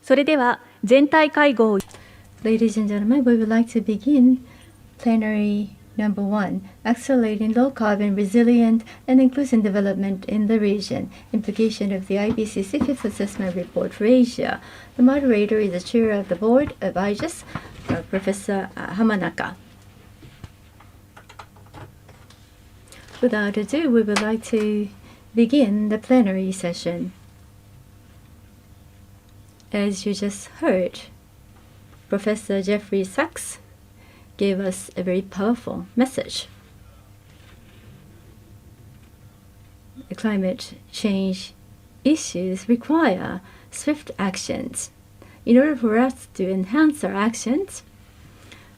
それでは全体会合。 Ladies and gentlemen, we would like to begin Plenary number 1, Accelerating Low Carbon, Resilient and Inclusive Development in the Region, Implication of the IPCC Fifth Assessment Report for Asia. The moderator is the chair of the board of IJUS, Professor Hamanaka. Without ado, we would like to begin the plenary session. As you just heard, Professor Jeffrey Sachs gave us a very powerful message. The climate change issues require swift actions. In order for us to enhance our actions,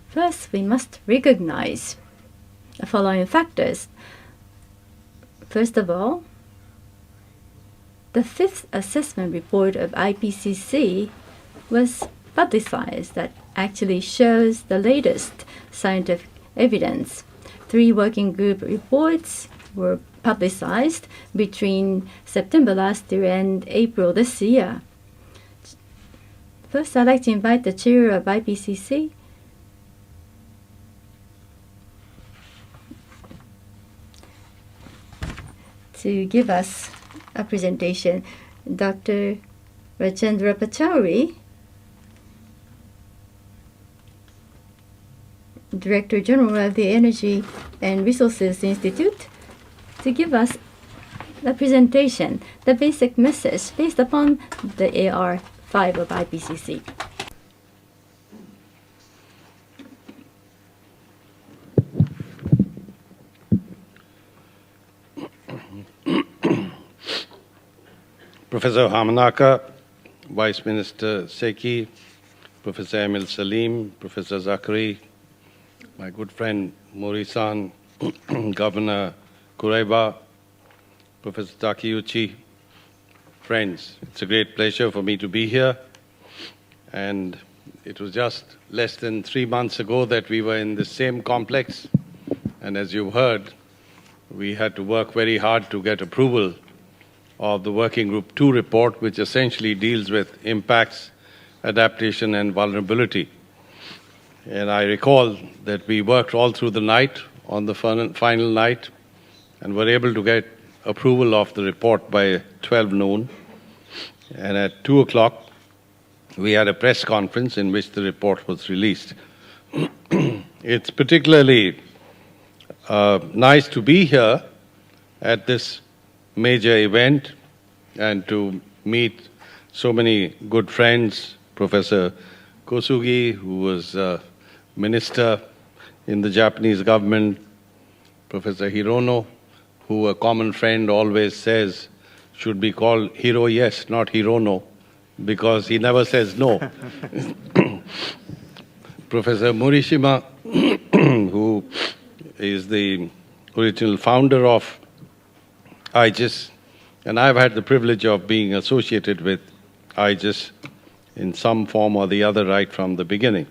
first we must recognize the following factors. First of all, the fifth assessment report of IPCC was publicized that actually shows the latest scientific evidence. 3 working group reports were publicized between September last year and April this year. First, I'd like to invite the chair of IPCC to give us a presentation. Dr. Rajendra Pachauri, Director General of the Energy and Resources Institute, to give us the presentation, the basic message based upon the AR5 of IPCC. Professor Hamanaka, Vice Minister Seki, Professor Emil Salim, Professor Zachary, my good friend Mori-san, Governor Kureba, Professor Takeuchi, friends, it's a great pleasure for me to be here. And it was just less than 3 months ago that we were in the same complex. And as you've heard, we had to work very hard to get approval of the Working Group 2 report, which essentially deals with impacts, adaptation and vulnerability. And I recall that we worked all through the night on the final night and were able to get approval of the report by 12 noon. And at 2 o'clock, we had a press conference in which the report was released. It's particularly nice to be here at this major event and to meet so many good friends. Professor Kosugi, who was minister in the Japanese government, Professor Hirono, who a common friend always says should be called Hiro Yes, not Hirono, because he never says no. Professor Morishima, who is the original founder of IJUS, and I've had the privilege of being associated with IJUS in some form or the other right from the beginning.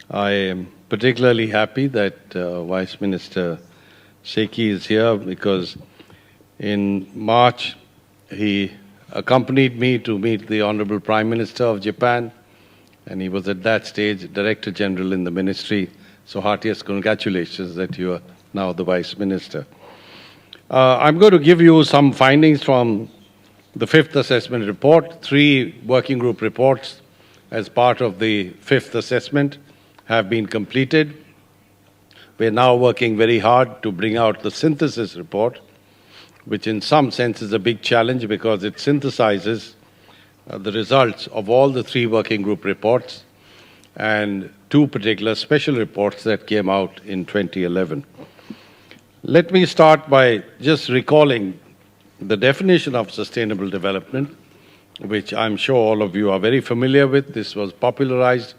I am particularly happy that Vice Minister Seki is here because in March he accompanied me to meet the Honorable Prime Minister of Japan, and he was at that stage Director General in the ministry. So heartiest congratulations that you are now the Vice Minister. I'm going to give you some findings from the fifth assessment report. 3 working group reports as part of the fifth assessment have been completed. We're now working very hard to bring out the synthesis report, which in some sense is a big challenge because it synthesizes the results of all the 3 working group reports and 2 particular special reports that came out in 2011. Let me start by just recalling the definition of sustainable development, which I'm sure all of you are very familiar with. This was popularized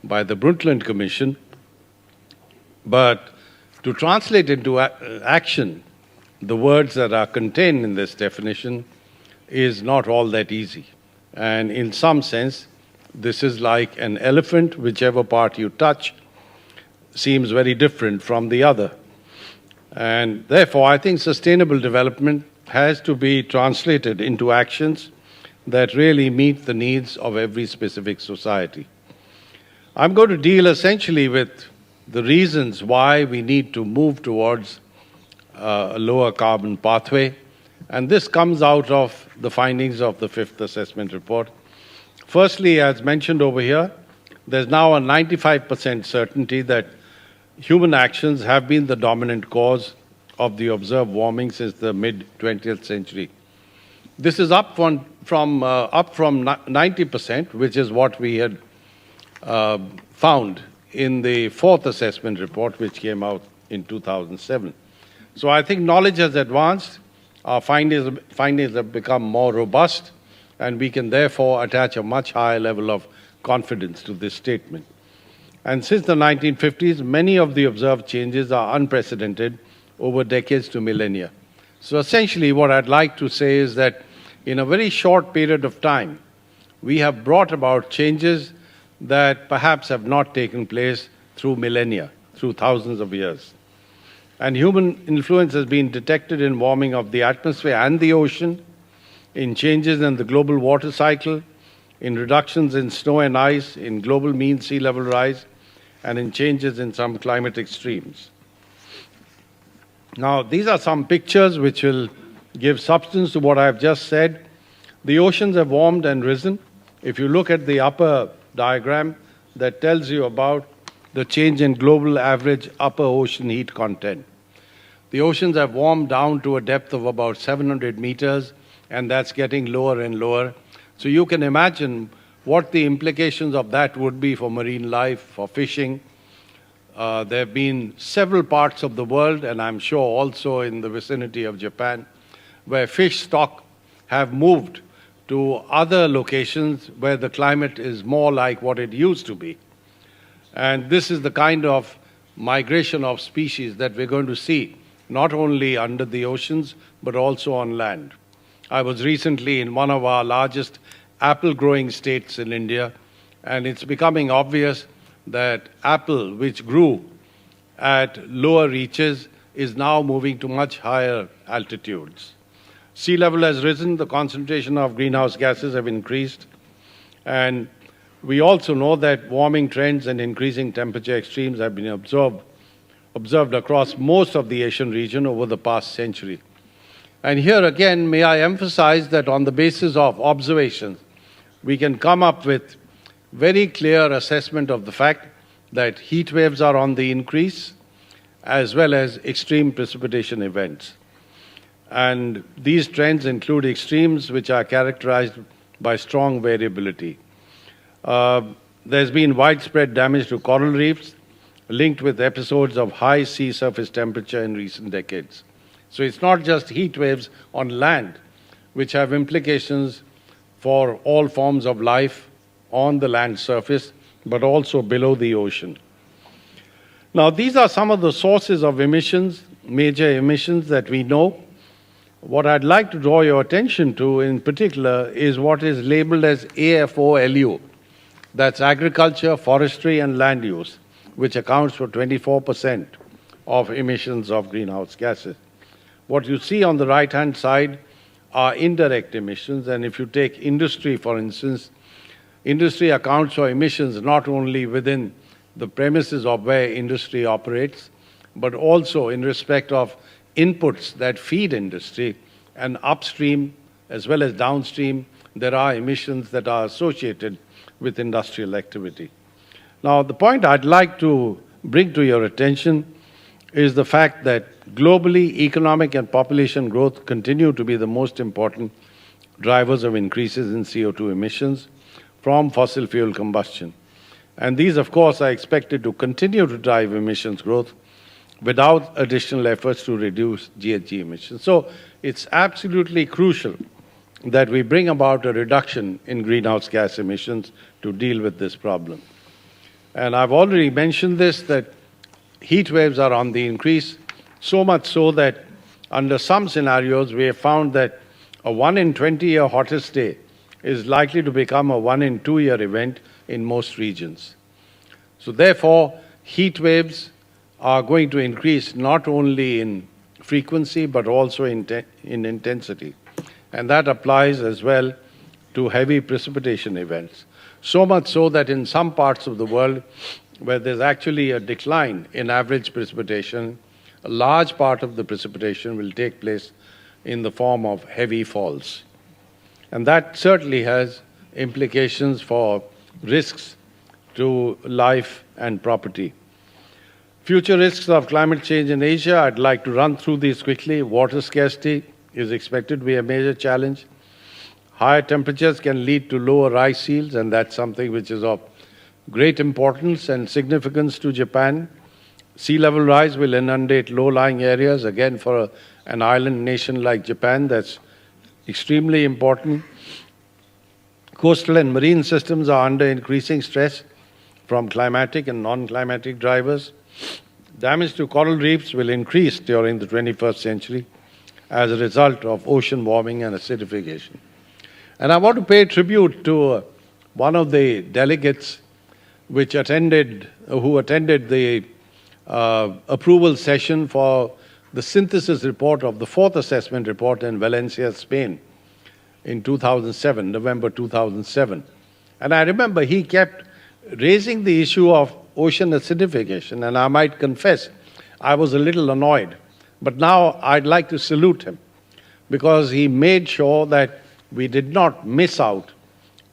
by the Brundtland Commission. But to translate into action the words that are contained in this definition is not all that easy. And in some sense, this is like an elephant. Whichever part you touch seems very different from the other. And therefore, I think sustainable development has to be translated into actions that really meet the needs of every specific society. I'm going to deal essentially with the reasons why we need to move towards a lower carbon pathway, and this comes out of the findings of the fifth assessment report. Firstly, as mentioned over here, there's now a 95% certainty that human actions have been the dominant cause of the observed warming since the mid-20th century. This is up from 90%, which is what we had found in the fourth assessment report, which came out in 2007. So I think knowledge has advanced, our findings have become more robust, and we can therefore attach a much higher level of confidence to this statement. And since the 1950s, many of the observed changes are unprecedented over decades to millennia. So essentially what I'd like to say is that in a very short period of time, we have brought about changes that perhaps have not taken place through millennia, through thousands of years. And human influence has been detected in warming of the atmosphere and the ocean, in changes in the global water cycle, in reductions in snow and ice, in global mean sea level rise, and in changes in some climate extremes. Now, these are some pictures which will give substance to what I've just said. The oceans have warmed and risen. If you look at the upper diagram, that tells you about the change in global average upper ocean heat content. The oceans have warmed down to a depth of about 700 meters, and that's getting lower and lower. So you can imagine what the implications of that would be for marine life, for fishing. There have been several parts of the world, and I'm sure also in the vicinity of Japan, where fish stock have moved to other locations where the climate is more like what it used to be. And this is the kind of migration of species that we're going to see, not only under the oceans, but also on land. I was recently in one of our largest apple growing states in India, and it's becoming obvious that apple, which grew at lower reaches, is now moving to much higher altitudes. Sea level has risen, the concentration of greenhouse gases have increased, and we also know that warming trends and increasing temperature extremes have been observed across most of the Asian region over the past century. And here again, may I emphasize that on the basis of observations, we can come up with very clear assessment of the fact that heat waves are on the increase, as well as extreme precipitation events. And these trends include extremes which are characterized by strong variability. There's been widespread damage to coral reefs linked with episodes of high sea surface temperature in recent decades. So it's not just heat waves on land which have implications for all forms of life on the land surface, but also below the ocean. Now, these are some of the sources of emissions, major emissions that we know. What I'd like to draw your attention to in particular is what is labeled as AFOLU. That's agriculture, forestry, and land use, which accounts for 24% of emissions of greenhouse gases. What you see on the right-hand side are indirect emissions, and if you take industry, for instance, industry accounts for emissions not only within the premises of where industry operates, but also in respect of inputs that feed industry, and upstream as well as downstream, there are emissions that are associated with industrial activity. Now, the point I'd like to bring to your attention is the fact that globally, economic and population growth continue to be the most important drivers of increases in CO2 emissions from fossil fuel combustion. And these, of course, are expected to continue to drive emissions growth without additional efforts to reduce GHG emissions. So it's absolutely crucial that we bring about a reduction in greenhouse gas emissions to deal with this problem. And I've already mentioned this, that heat waves are on the increase, so much so that under some scenarios we have found that a 1 in 20-year hottest day is likely to become a 1 in 2-year event in most regions. So therefore, heat waves are going to increase not only in frequency but also in intensity. And that applies as well to heavy precipitation events. So much so that in some parts of the world where there's actually a decline in average precipitation, a large part of the precipitation will take place in the form of heavy falls. And that certainly has implications for risks to life and property. Future risks of climate change in Asia, I'd like to run through these quickly. Water scarcity is expected to be a major challenge. Higher temperatures can lead to lower ice yields, and that's something which is of great importance and significance to Japan. Sea level rise will inundate low-lying areas. Again, for an island nation like Japan, that's extremely important. Coastal and marine systems are under increasing stress from climatic and non-climatic drivers. Damage to coral reefs will increase during the 21st century as a result of ocean warming and acidification. And I want to pay tribute to one of the delegates who attended the approval session for the synthesis report of the fourth assessment report in Valencia, Spain, in 2007, November 2007. And I remember he kept raising the issue of ocean acidification, and I might confess I was a little annoyed. But now I'd like to salute him because he made sure that we did not miss out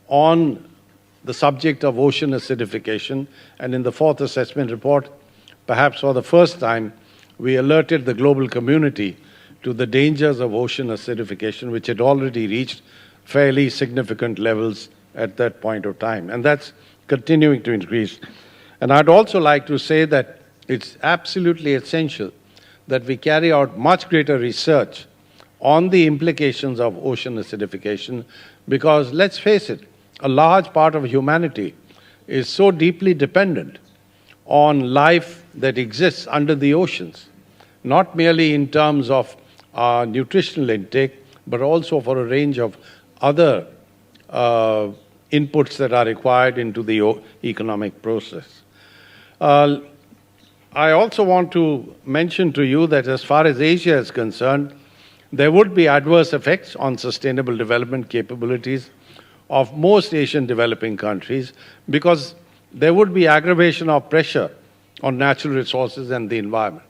on the subject of ocean acidification. And in the fourth assessment report, perhaps for the first time, we alerted the global community to the dangers of ocean acidification, which had already reached fairly significant levels at that point of time. And that's continuing to increase. And I'd also like to say that it's absolutely essential that we carry out much greater research on the implications of ocean acidification, because let's face it, a large part of humanity is so deeply dependent on life that exists under the oceans, not merely in terms of our nutritional intake, but also for a range of other inputs that are required into the economic process. I also want to mention to you that as far as Asia is concerned, there would be adverse effects on sustainable development capabilities of most Asian developing countries, because there would be aggravation of pressure on natural resources and the environment.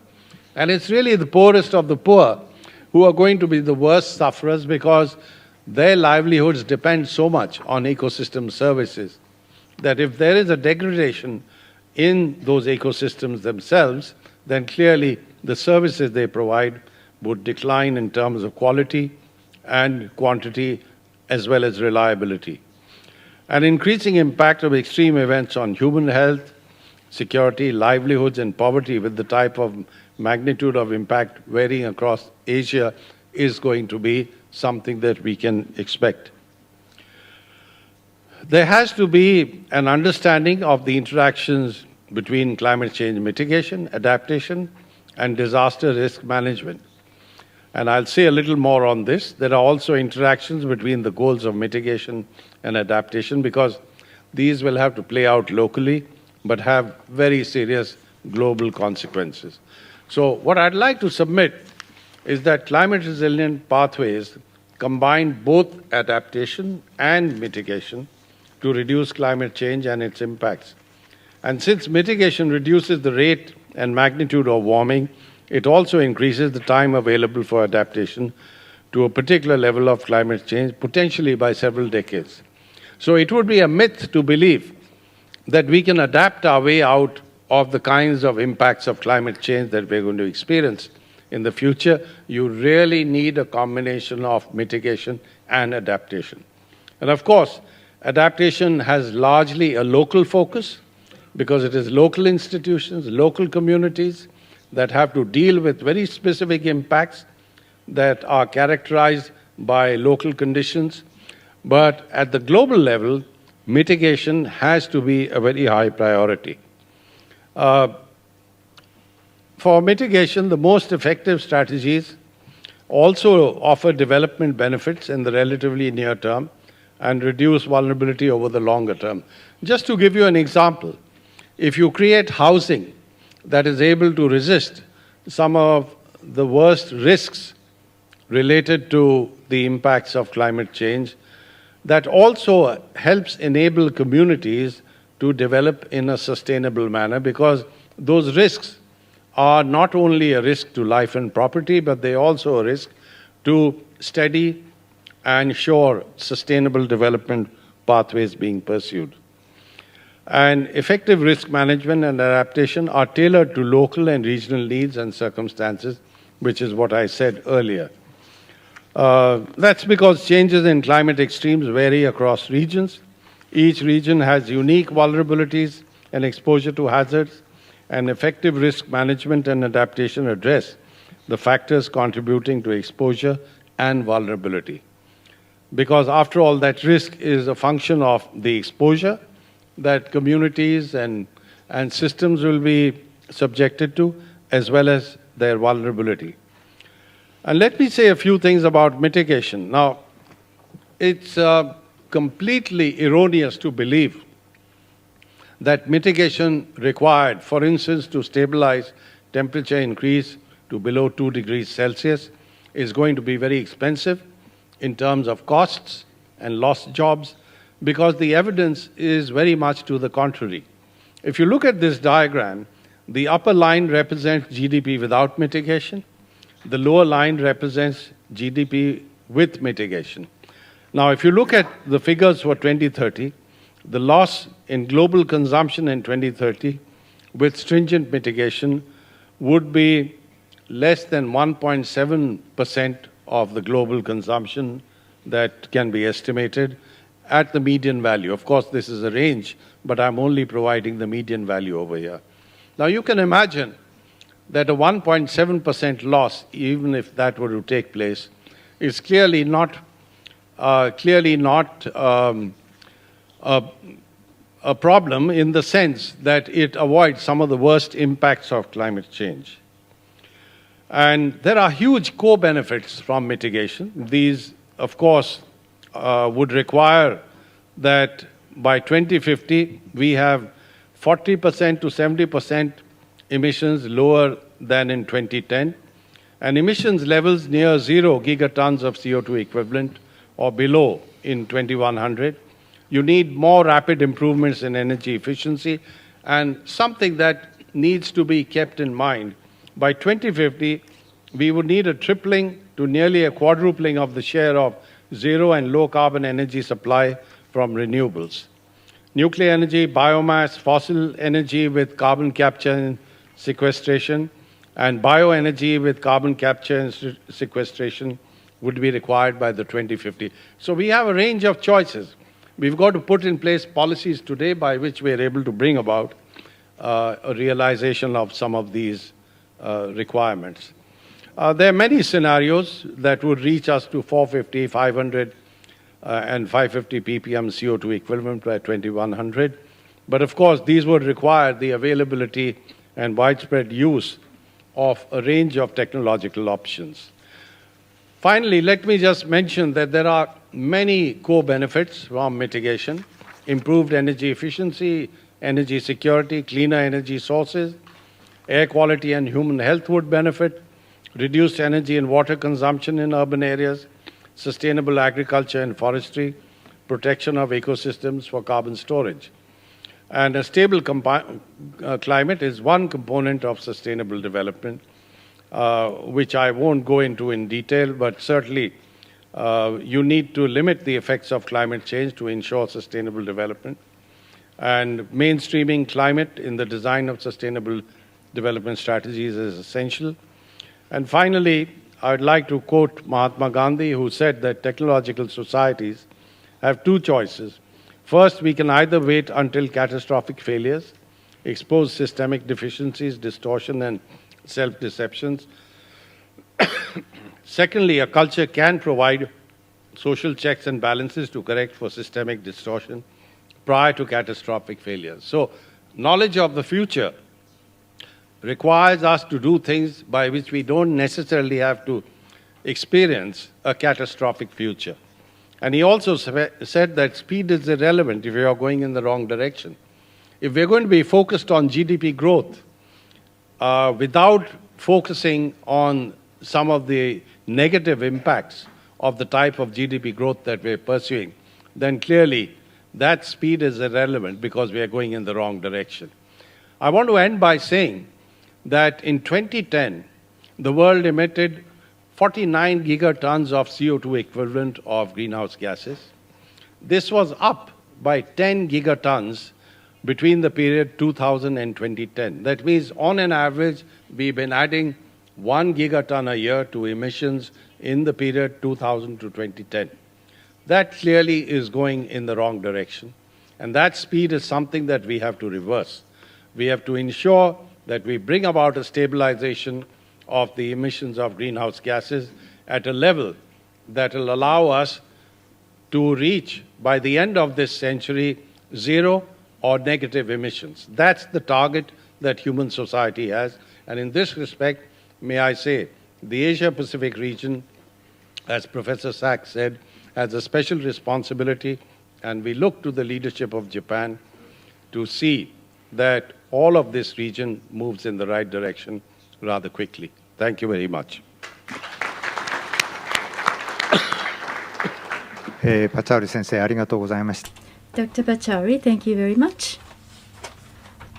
And it's really the poorest of the poor who are going to be the worst sufferers, because their livelihoods depend so much on ecosystem services that if there is a degradation in those ecosystems themselves, then clearly the services they provide would decline in terms of quality and quantity as well as reliability. An increasing impact of extreme events on human health, security, livelihoods, and poverty, with the type of magnitude of impact varying across Asia, is going to be something that we can expect. There has to be an understanding of the interactions between climate change mitigation, adaptation, and disaster risk management. And I'll say a little more on this. There are also interactions between the goals of mitigation and adaptation, because these will have to play out locally but have very serious global consequences. So what I'd like to submit is that climate resilient pathways combine both adaptation and mitigation to reduce climate change and its impacts. And since mitigation reduces the rate and magnitude of warming, it also increases the time available for adaptation to a particular level of climate change, potentially by several decades. So it would be a myth to believe that we can adapt our way out of the kinds of impacts of climate change that we're going to experience in the future. You really need a combination of mitigation and adaptation. And of course, adaptation has largely a local focus, because it is local institutions, local communities that have to deal with very specific impacts that are characterized by local conditions. But at the global level, mitigation has to be a very high priority. For mitigation, the most effective strategies also offer development benefits in the relatively near term and reduce vulnerability over the longer term. Just to give you an example, if you create housing that is able to resist some of the worst risks related to the impacts of climate change, that also helps enable communities to develop in a sustainable manner, because those risks are not only a risk to life and property, but they also a risk to steady and sure sustainable development pathways being pursued. And effective risk management and adaptation are tailored to local and regional needs and circumstances, which is what I said earlier. That's because changes in climate extremes vary across regions. Each region has unique vulnerabilities and exposure to hazards, and effective risk management and adaptation address the factors contributing to exposure and vulnerability. Because after all, that risk is a function of the exposure that communities and systems will be subjected to, as well as their vulnerability. And let me say a few things about mitigation. Now, it's completely erroneous to believe that mitigation required, for instance, to stabilize temperature increase to below 2 degrees Celsius, is going to be very expensive in terms of costs and lost jobs, because the evidence is very much to the contrary. If you look at this diagram, the upper line represents GDP without mitigation. The lower line represents GDP with mitigation. Now, if you look at the figures for 2030, the loss in global consumption in 2030 with stringent mitigation would be less than 1.7% of the global consumption that can be estimated at the median value. Of course, this is a range, but I'm only providing the median value over here. Now, you can imagine that a 1.7% loss, even if that were to take place, is clearly not a problem in the sense that it avoids some of the worst impacts of climate change. And there are huge co-benefits from mitigation. These, of course, would require that by 2050 we have 40% to 70% emissions lower than in 2010, and emissions levels near 0 gigatons of CO2 equivalent or below in 2100. You need more rapid improvements in energy efficiency, and something that needs to be kept in mind, by 2050, we would need a tripling to nearly a quadrupling of the share of zero and low carbon energy supply from renewables. Nuclear energy, biomass, fossil energy with carbon capture and sequestration, and bioenergy with carbon capture and sequestration would be required by the 2050. So we have a range of choices. We've got to put in place policies today by which we are able to bring about a realization of some of these requirements. There are many scenarios that would reach us to 450, 500, and 550 ppm CO2 equivalent by 2100. But of course, these would require the availability and widespread use of a range of technological options. Finally, let me just mention that there are many co-benefits from mitigation: improved energy efficiency, energy security, cleaner energy sources, air quality and human health would benefit, reduced energy and water consumption in urban areas, sustainable agriculture and forestry, protection of ecosystems for carbon storage. And a stable climate is one component of sustainable development, which I won't go into in detail, but certainly you need to limit the effects of climate change to ensure sustainable development. And mainstreaming climate in the design of sustainable development strategies is essential. And finally, I would like to quote Mahatma Gandhi, who said that technological societies have two choices. First, we can either wait until catastrophic failures, expose systemic deficiencies, distortion, and self-deceptions. Secondly, a culture can provide social checks and balances to correct for systemic distortion prior to catastrophic failures. So, knowledge of the future requires us to do things by which we don't necessarily have to experience a catastrophic future. And he also said that speed is irrelevant if you are going in the wrong direction. If we're going to be focused on GDP growth without focusing on some of the negative impacts of the type of GDP growth that we're pursuing, then clearly that speed is irrelevant because we are going in the wrong direction. I want to end by saying that in 2010, the world emitted 49 gigatons of CO2 equivalent of greenhouse gases. This was up by 10 gigatons between the period 2000 and 2010. That means on an average, we've been adding 1 gigaton a year to emissions in the period 2000 to 2010. That clearly is going in the wrong direction. And that speed is something that we have to reverse. We have to ensure that we bring about a stabilization of the emissions of greenhouse gases at a level that will allow us to reach, by the end of this century, zero or negative emissions. That's the target that human society has. And in this respect, may I say, the Asia-Pacific region, as Professor Sachs said, has a special responsibility, and we look to the leadership of Japan to see that all of this region moves in the right direction rather quickly. Thank you very much. パチャール先生ありがとうございました。 Dr. Pachauri, thank you very much.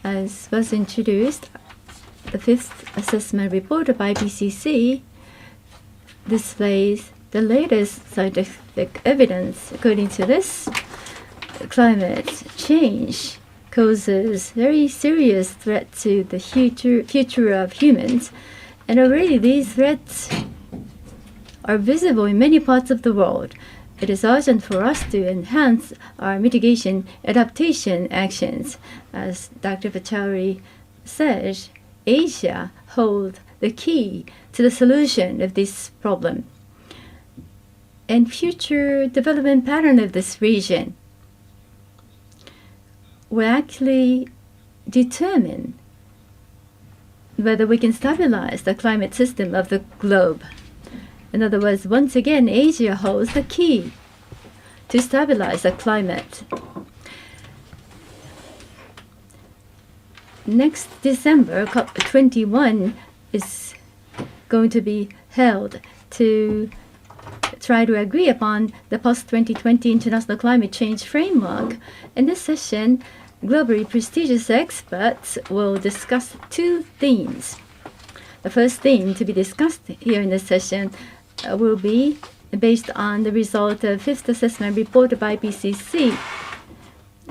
As was introduced, the fifth assessment report of IPCC displays the latest scientific evidence. According to this, climate change causes very serious threat to the future of humans, and already these threats are visible in many parts of the world. It is urgent for us to enhance our mitigation adaptation actions. As Dr. Pachauri says, Asia holds the key to the solution of this problem. And future development pattern of this region will actually determine whether we can stabilize the climate system of the globe. In other words, once again, Asia holds the key to stabilize the climate. Next December, COP21 is going to be held to try to agree upon the post-2020 international climate change framework. In this session, globally prestigious experts will discuss two themes. The first theme to be discussed here in this session will be based on the result of fifth assessment report by IPCC,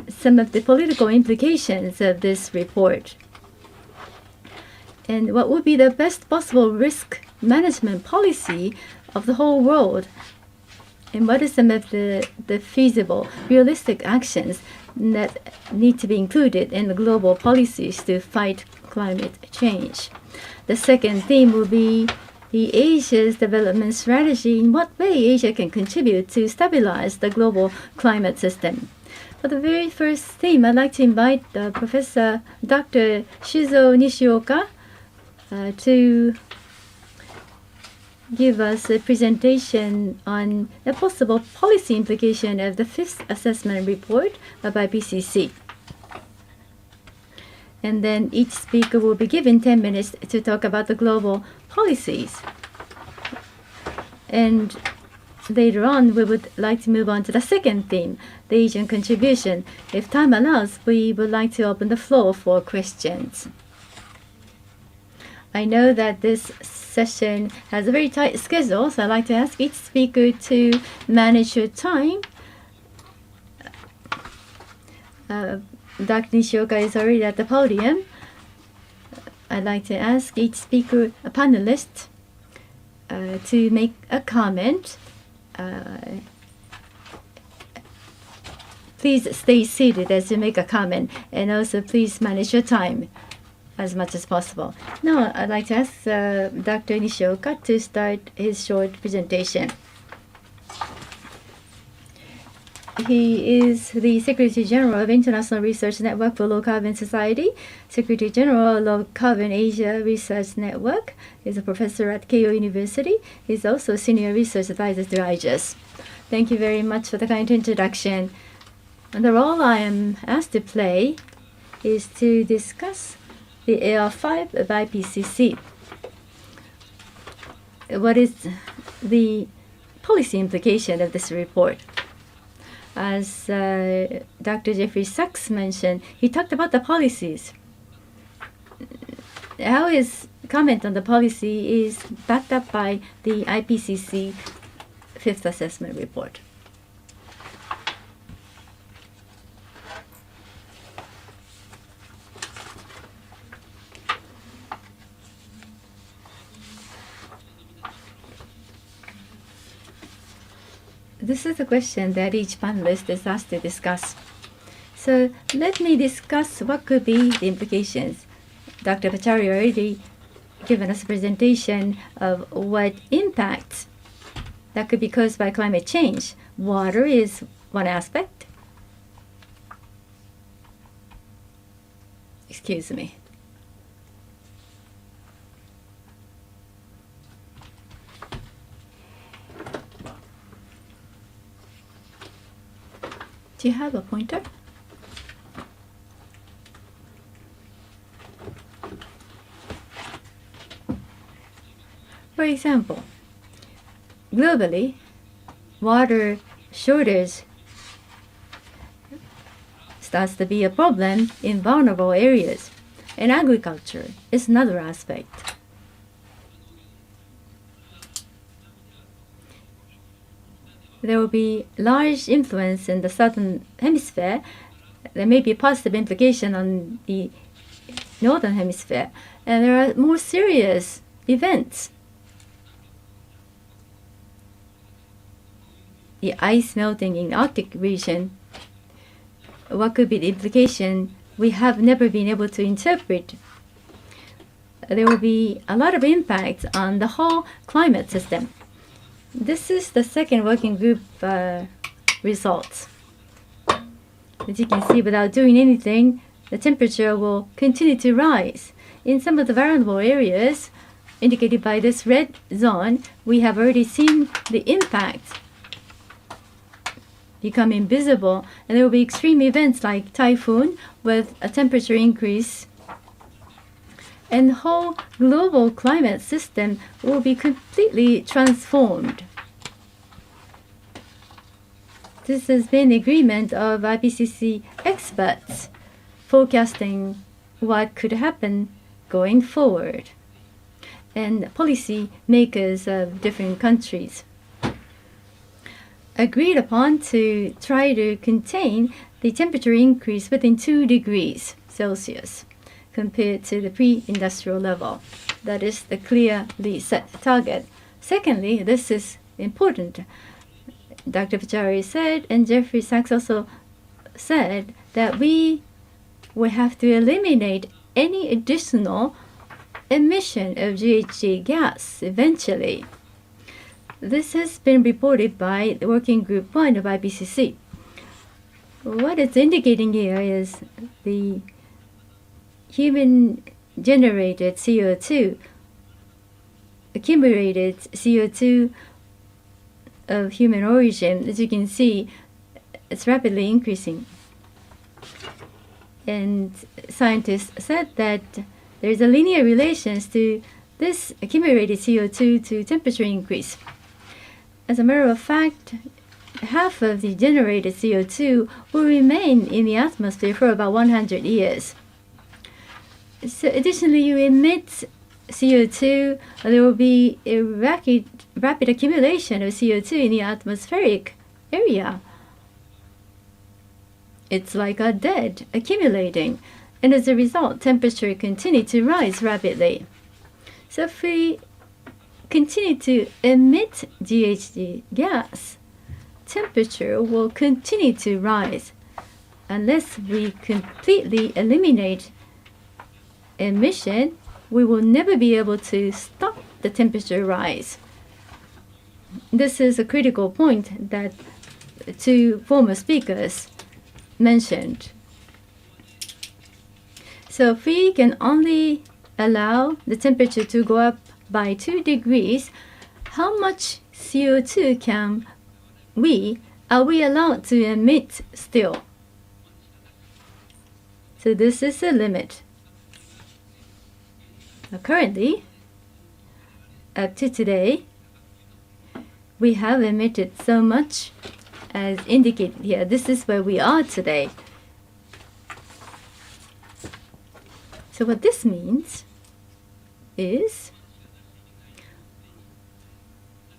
some of the political implications of this report, and what would be the best possible risk management policy of the whole world, and what are some of the feasible, realistic actions that need to be included in the global policies to fight climate change. The second theme will be the Asia's development strategy, in what way Asia can contribute to stabilize the global climate system. For the very first theme, I'd like to invite Professor Dr. Shuzo Nishioka to give us a presentation on the possible policy implication of the fifth assessment report of IPCC. And then each speaker will be given 10 minutes to talk about the global policies. And later on, we would like to move on to the second theme, the Asian contribution. If time allows, we would like to open the floor for questions. I know that this session has a very tight schedule, so I'd like to ask each speaker to manage your time. Dr. Nishioka is already at the podium. I'd like to ask each speaker, a panelist, to make a comment. Please stay seated as you make a comment, and also please manage your time as much as possible. Now, I'd like to ask Dr. Nishioka to start his short presentation. He is the Secretary General of International Research Network for Low Carbon Society, Secretary General of Low Carbon Asia Research Network. He's a professor at Keio University. He's also a senior research advisor to IGES. Thank you very much for the kind introduction. And the role I am asked to play is to discuss the AR5 of IPCC. What is the policy implication of this report? As Dr. Jeffrey Sachs mentioned, he talked about the policies. How his comment on the policy is backed up by the IPCC Fifth Assessment Report. This is a question that each panelist is asked to discuss. So let me discuss what could be the implications. Dr. Pachauri already given us a presentation of what impacts that could be caused by climate change. Water is one aspect. Excuse me. Do you have a pointer? For example, globally, water shortage starts to be a problem in vulnerable areas, and agriculture is another aspect. There will be large influence in the southern hemisphere. There may be a positive implication on the northern hemisphere, and there are more serious events. The ice melting in Arctic region, what could be the implication we have never been able to interpret. There will be a lot of impact on the whole climate system. This is the second working group results. As you can see, without doing anything, the temperature will continue to rise. In some of the vulnerable areas indicated by this red zone, we have already seen the impact becoming visible, and there will be extreme events like typhoon with a temperature increase, and the whole global climate system will be completely transformed. This has been the agreement of IPCC experts forecasting what could happen going forward, and policy makers of different countries agreed upon to try to contain the temperature increase within 2 degrees Celsius compared to the pre-industrial level. That is the clearly set target. Secondly, this is important. Dr. Pachauri said, and Jeffrey Sachs also said, that we will have to eliminate any additional emission of GHG gas eventually. This has been reported by the Working Group 1 of IPCC. What it's indicating here is the human-generated CO2, accumulated CO2 of human origin. As you can see, it's rapidly increasing. And scientists said that there is a linear relation to this accumulated CO2 to temperature increase. As a matter of fact, half of the generated CO2 will remain in the atmosphere for about 100 years. So additionally, you emit CO2, there will be a rapid accumulation of CO2 in the atmospheric area. It's like a dead accumulating, and as a result, temperature continues to rise rapidly. So if we continue to emit GHG gas, temperature will continue to rise unless we completely eliminate emission. We will never be able to stop the temperature rise. This is a critical point that 2 former speakers mentioned. So if we can only allow the temperature to go up by 2 degrees, how much CO2 are we allowed to emit still? So this is the limit. Now currently, up to today, we have emitted so much, as indicated here. This is where we are today. So what this means is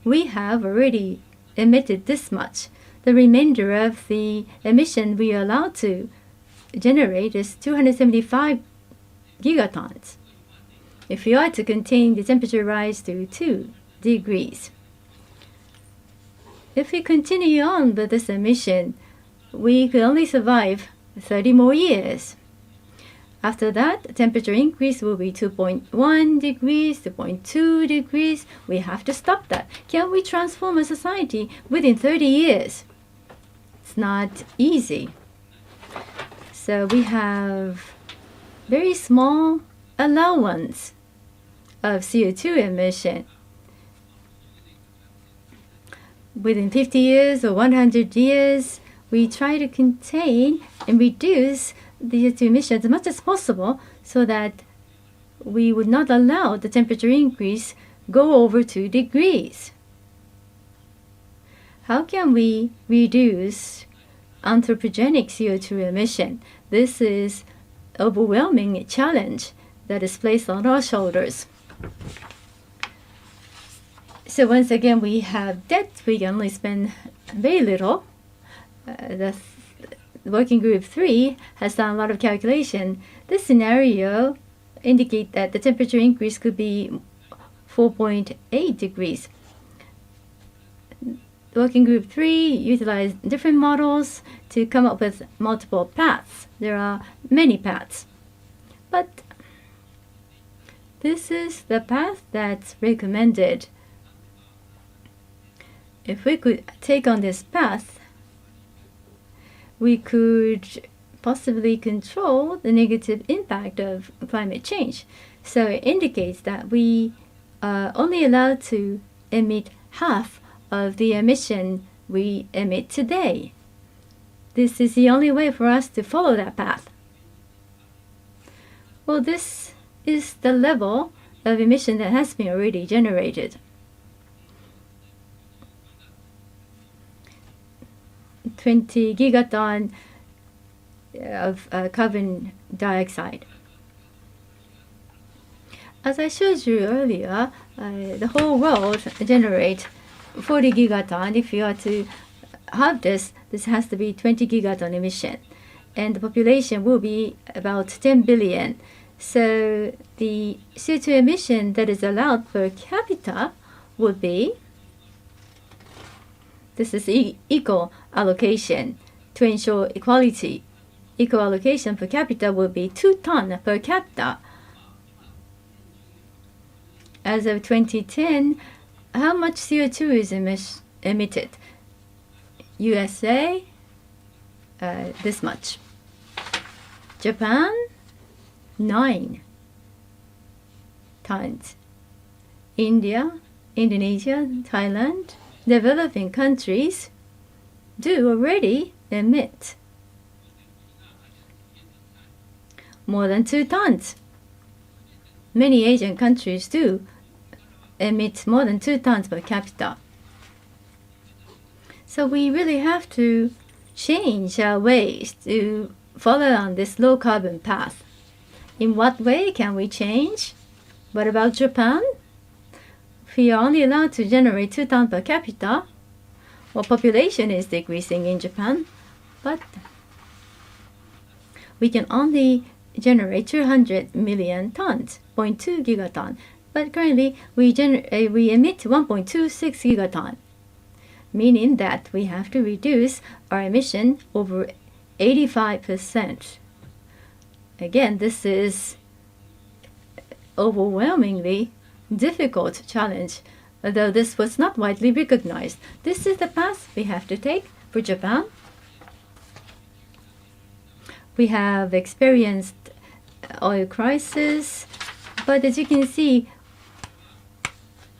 we have already emitted this much. The remainder of the emission we are allowed to generate is 275 gigatons. If we are to contain the temperature rise to 2 degrees, if we continue on with this emission, we could only survive 30 more years. After that, temperature increase will be 2.1 degrees, 2.2 degrees. We have to stop that. Can we transform a society within 30 years? It's not easy. So we have very small allowance of CO2 emission. Within 50 years or 100 years, we try to contain and reduce the CO2 emissions as much as possible so that we would not allow the temperature increase go over 2 degrees. How can we reduce anthropogenic CO2 emission? This is an overwhelming challenge that is placed on our shoulders. So once again, we have debt. We can only spend very little. The Working Group 3 has done a lot of calculation. This scenario indicates that the temperature increase could be 4.8 degrees. Working Group 3 utilized different models to come up with multiple paths. There are many paths. But this is the path that's recommended. If we could take on this path, we could possibly control the negative impact of climate change. So it indicates that we are only allowed to emit half of the emission we emit today. This is the only way for us to follow that path. Well, this is the level of emission that has been already generated. 20 gigaton of carbon dioxide. As I showed you earlier, the whole world generates 40 gigaton. If you are to have this has to be 20 gigaton emission. And the population will be about 10 billion. So the CO2 emission that is allowed per capita would be, this is equal allocation to ensure equality. Equal allocation per capita will be 2 tons per capita. As of 2010, how much CO2 is emitted? USA, this much. Japan, 9 tons. India, Indonesia, Thailand, developing countries do already emit more than 2 tons. Many Asian countries do emit more than 2 tons per capita. So we really have to change our ways to follow on this low carbon path. In what way can we change? What about Japan? We are only allowed to generate 2 tons per capita. Well, population is decreasing in Japan, but we can only generate 200 million tons, 0.2 gigaton. But currently, we emit 1.26 gigaton, meaning that we have to reduce our emission over 85%. Again, this is overwhelmingly difficult challenge, although this was not widely recognized. This is the path we have to take for Japan. We have experienced oil crisis, but as you can see,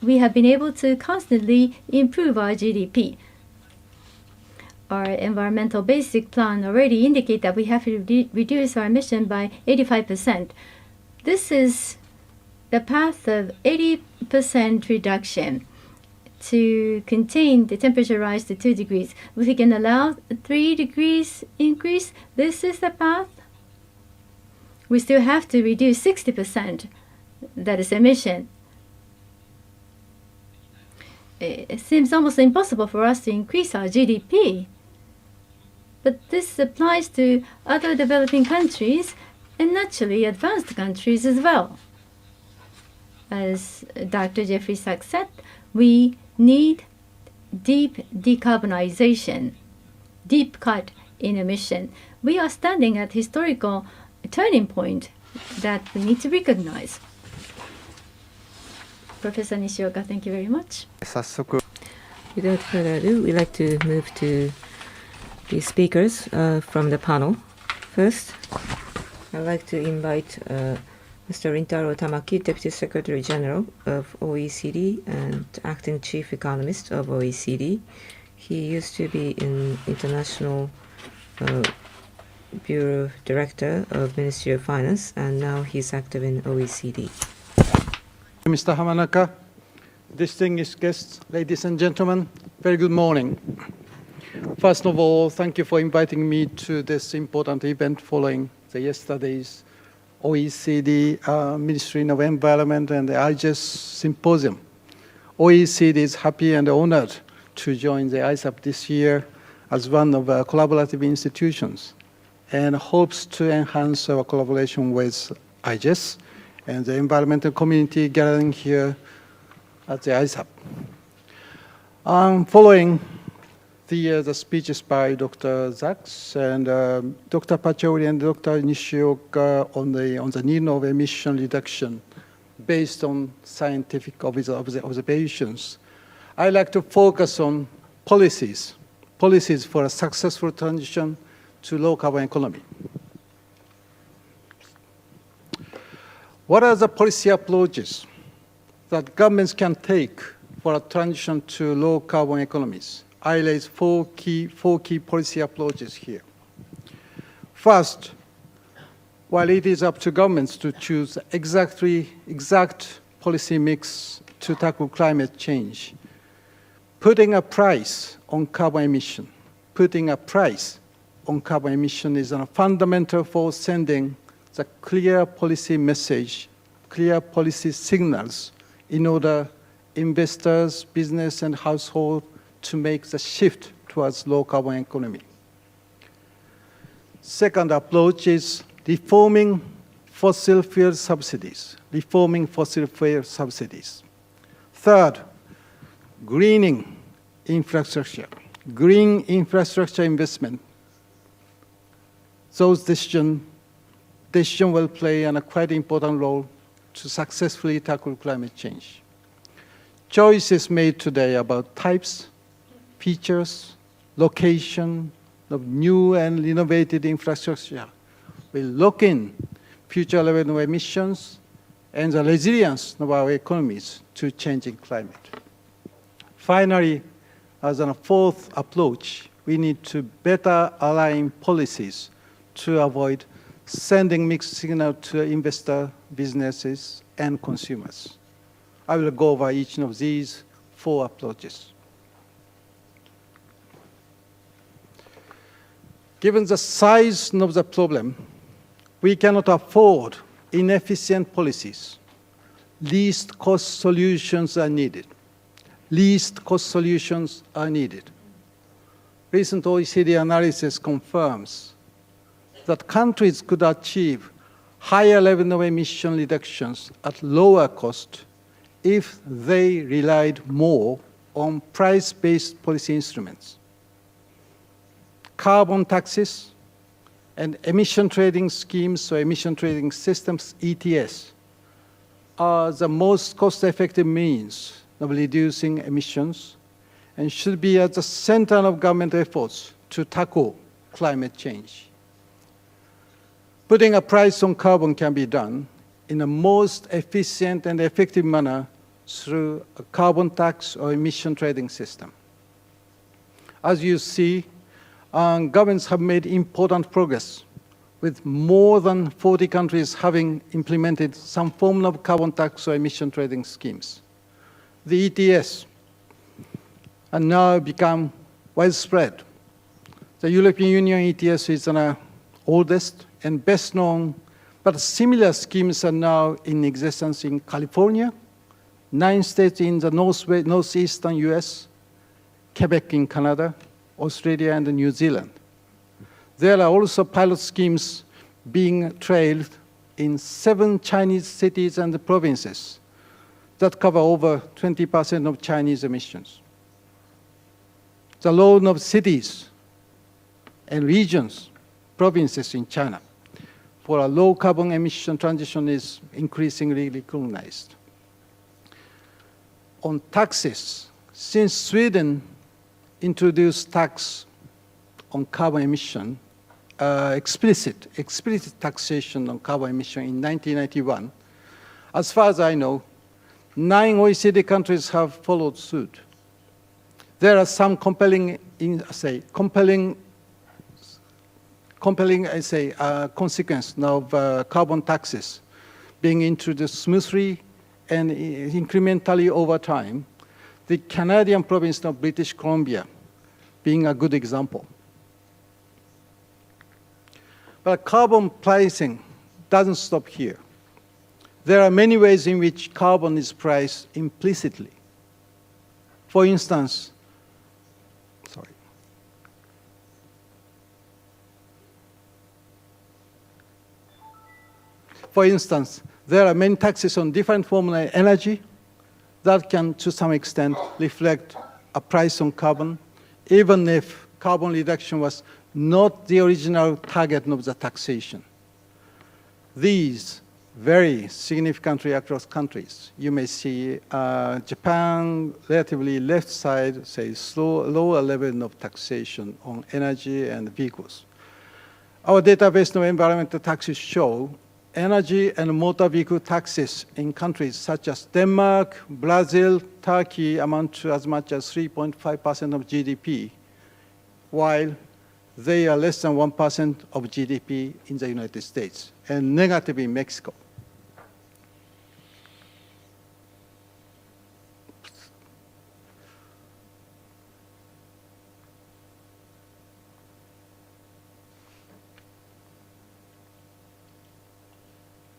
we have been able to constantly improve our GDP. Our environmental basic plan already indicate that we have to reduce our emission by 85%. This is the path of 80% reduction to contain the temperature rise to 2 degrees. If we can allow a 3 degrees increase, this is the path. We still have to reduce 60%, that is emission. It seems almost impossible for us to increase our GDP. But this applies to other developing countries and naturally advanced countries as well. As Dr. Jeffrey Sachs said, we need deep decarbonization, deep cut in emission. We are standing at historical turning point that we need to recognize. Professor Nishioka, thank you very much. 早速 Without further ado, we'd like to move to the speakers from the panel. First, I'd like to invite Mr. Rintaro Tamaki, Deputy Secretary General of OECD and Acting Chief Economist of OECD. He used to be in International Bureau Director of Ministry of Finance, and now he's active in OECD. Mr. Hamanaka, distinguished guests, ladies and gentlemen, very good morning. First of all, thank you for inviting me to this important event following yesterday's OECD Ministry of Environment and the IGES Symposium. OECD is happy and honored to join the ISAP this year as one of our collaborative institutions and hopes to enhance our collaboration with IGES and the environmental community gathering here at the ISAP. Following the speeches by Dr. Sachs and Dr. Pachauri and Dr. Nishioka on the need of emission reduction based on scientific observations, I'd like to focus on policies for a successful transition to low-carbon economy. What are the policy approaches that governments can take for a transition to low-carbon economies? I raise four key policy approaches here. First, while it is up to governments to choose exact policy mix to tackle climate change, putting a price on carbon emission is a fundamental for sending the clear policy message, clear policy signals in order investors, business, and households to make the shift towards low-carbon economy. Second approach is reforming fossil fuel subsidies. Third, greening infrastructure. Green infrastructure investment. Those decisions will play a quite important role to successfully tackle climate change. Choices made today about types, features, location of new and innovative infrastructure will lock in future revenue emissions and the resilience of our economies to changing climate. Finally, as a fourth approach, we need to better align policies to avoid sending mixed signals to investor, businesses, and consumers. I will go over each of these four approaches. Given the size of the problem, we cannot afford inefficient policies. Least cost solutions are needed. Recent OECD analysis confirms that countries could achieve higher level of emission reductions at lower cost if they relied more on price-based policy instruments. Carbon taxes and emission trading schemes or emission trading systems, ETS, are the most cost-effective means of reducing emissions and should be at the center of government efforts to tackle climate change. Putting a price on carbon can be done in the most efficient and effective manner through a carbon tax or emission trading system. As you see, governments have made important progress, with more than 40 countries having implemented some form of carbon tax or emission trading schemes. The ETS and now become widespread. The European Union ETS is the oldest and best known, but similar schemes are now in existence in California, 9 states in the northeastern US, Quebec in Canada, Australia, and New Zealand. There are also pilot schemes being trialed in 7 Chinese cities and provinces that cover over 20% of Chinese emissions. The load of cities and regions, provinces in China for a low carbon emission transition is increasingly recognized. On taxes, since Sweden introduced tax on carbon emission, explicit taxation on carbon emission in 1991, as far as I know, 9 OECD countries have followed suit. There are some compelling consequence of carbon taxes being introduced smoothly and incrementally over time. The Canadian province of British Columbia being a good example. But carbon pricing doesn't stop here. There are many ways in which carbon is priced implicitly. For instance, there are many taxes on different forms of energy that can, to some extent, reflect a price on carbon, even if carbon reduction was not the original target of the taxation. These vary significantly across countries. You may see Japan, relatively left side, say lower level of taxation on energy and vehicles. Our database of environmental taxes show energy and motor vehicle taxes in countries such as Denmark, Brazil, Turkey amount to as much as 3.5% of GDP, while they are less than 1% of GDP in the United States, and negative in Mexico.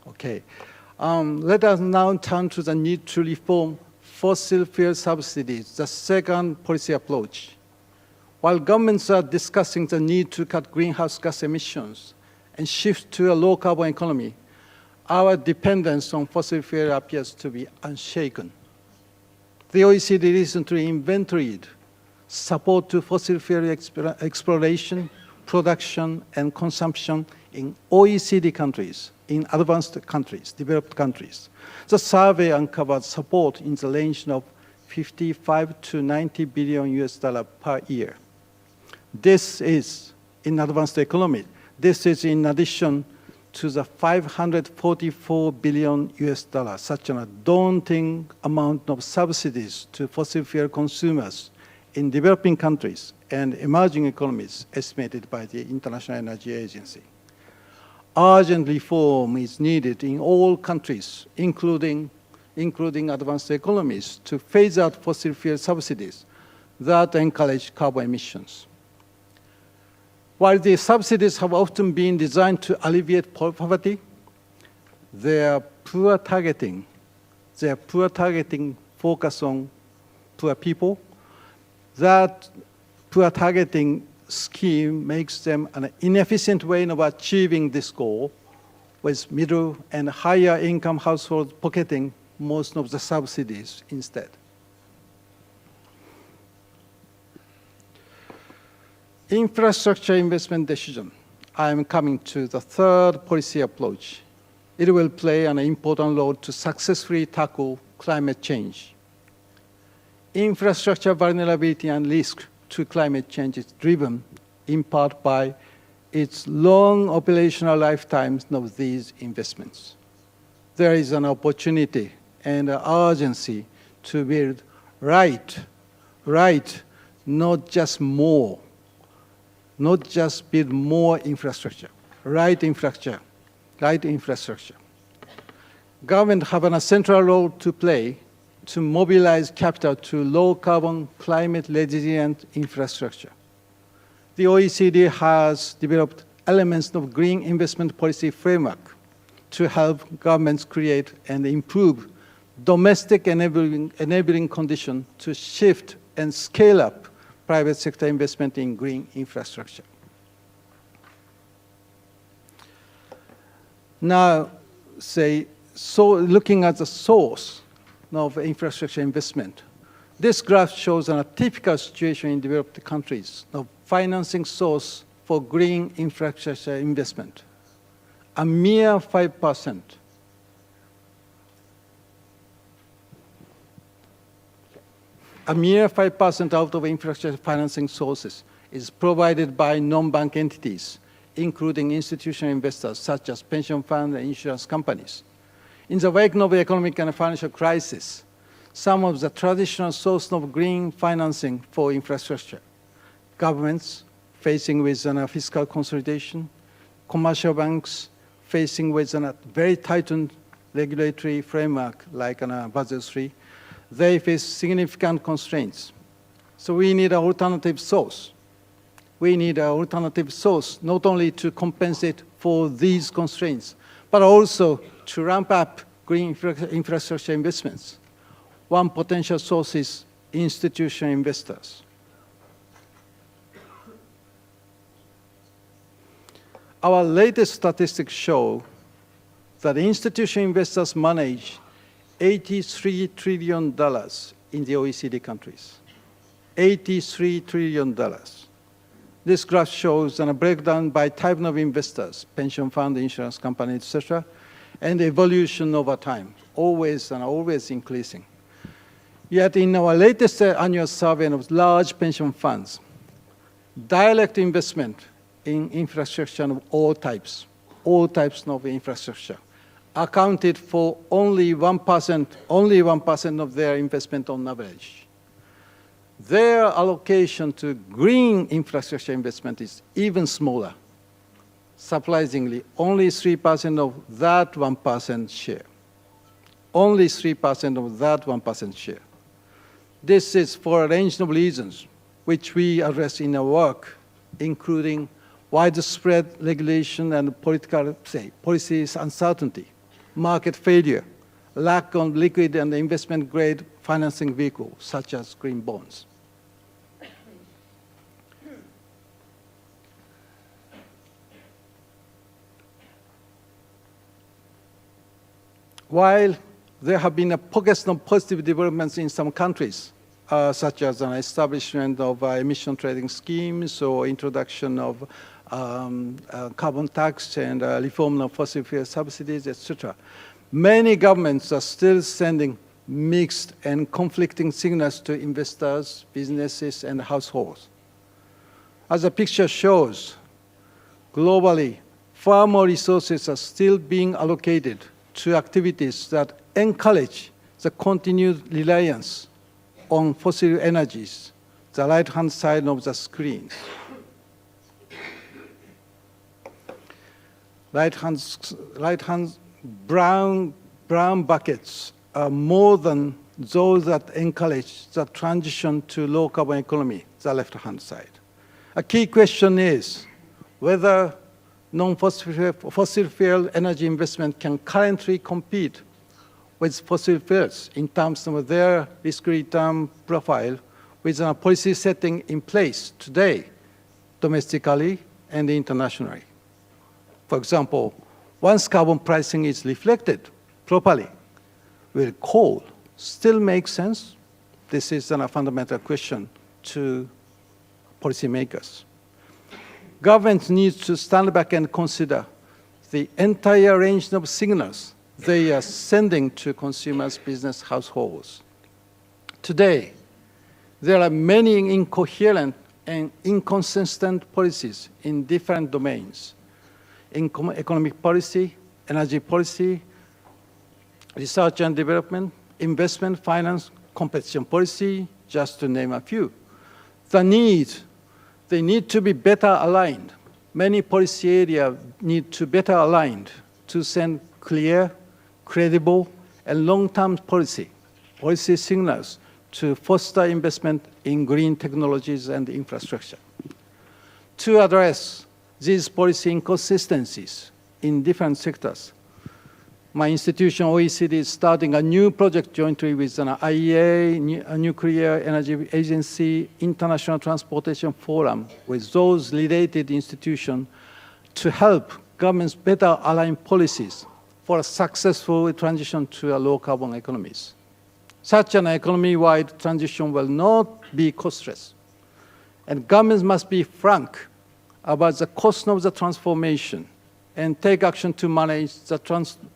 Okay, let us now turn to the need to reform fossil fuel subsidies, the second policy approach. While governments are discussing the need to cut greenhouse gas emissions and shift to a low carbon economy, our dependence on fossil fuel appears to be unshaken. The OECD recently inventoried support to fossil fuel exploration, production, and consumption in OECD countries, in advanced countries, developed countries. The survey uncovered support in the range of 55 to 90 billion US dollar per year. This is, in advanced economy, this is in addition to the 544 billion US dollars, such a daunting amount of subsidies to fossil fuel consumers in developing countries and emerging economies estimated by the International Energy Agency. Urgent reform is needed in all countries, including advanced economies, to phase out fossil fuel subsidies that encourage carbon emissions. While the subsidies have often been designed to alleviate poverty, their poor targeting focus on poor people, that poor targeting scheme makes them an inefficient way of achieving this goal, with middle and higher income households pocketing most of the subsidies instead. Infrastructure investment decision. I am coming to the third policy approach. It will play an important role to successfully tackle climate change. Infrastructure vulnerability and risk to climate change is driven in part by its long operational lifetimes of these investments. There is an opportunity and an urgency to build right, not just more, not just build more infrastructure, right infrastructure. Government have a central role to play to mobilize capital to low-carbon, climate-resilient infrastructure. The OECD has developed elements of green investment policy framework to help governments create and improve domestic enabling conditions to shift and scale up private sector investment in green infrastructure. Now, looking at the source of infrastructure investment, this graph shows a typical situation in developed countries of financing source for green infrastructure investment. A mere 5%. A mere 5% out of infrastructure financing sources is provided by non-bank entities, including institutional investors such as pension funds and insurance companies. In the wake of the economic and financial crisis, some of the traditional sources of green financing for infrastructure, governments facing with fiscal consolidation, commercial banks facing with a very tightened regulatory framework like Basel III, they face significant constraints. So we need an alternative source. We need an alternative source not only to compensate for these constraints, but also to ramp up green infrastructure investments. One potential source is institutional investors. Our latest statistics show that institutional investors manage $83 trillion in the OECD countries. $83 trillion. This graph shows a breakdown by type of investors, pension fund, insurance company, etc., and evolution over time, always and always increasing. Yet in our latest annual survey of large pension funds, direct investment in infrastructure of all types of infrastructure, accounted for only 1% of their investment on average. Their allocation to green infrastructure investment is even smaller. Surprisingly, only 3% of that 1% share. Only 3% of that 1% share. This is for a range of reasons, which we address in our work, including widespread regulation and policy uncertainty, market failure, lack of liquid and investment-grade financing vehicles, such as green bonds. While there have been pockets of positive developments in some countries, such as an establishment of emission trading schemes or introduction of carbon tax and reform of fossil fuel subsidies, etc. Many governments are still sending mixed and conflicting signals to investors, businesses, and households. As the picture shows, globally, far more resources are still being allocated to activities that encourage the continued reliance on fossil energies, the right-hand side of the screen. Right-hand brown buckets are more than those that encourage the transition to low-carbon economy, the left-hand side. A key question is whether non-fossil fuel energy investment can currently compete with fossil fuels in terms of their risk-return profile with a policy setting in place today, domestically and internationally. For example, once carbon pricing is reflected properly, will coal still make sense? This is a fundamental question to policymakers. Governments need to stand back and consider the entire range of signals they are sending to consumers, business, households. Today, there are many incoherent and inconsistent policies in different domains. In economic policy, energy policy, research and development, investment, finance, competition policy, just to name a few. They need to be better aligned. Many policy areas need to better aligned to send clear, credible, and long-term policy policy signals to foster investment in green technologies and infrastructure. To address these policy inconsistencies in different sectors, my institution, OECD, is starting a new project jointly with an IEA, a Nuclear Energy Agency, International Transportation Forum, with those related institutions to help governments better align policies for a successful transition to a low-carbon economies. Such an economy-wide transition will not be costless, and governments must be frank about the cost of the transformation and take action to manage the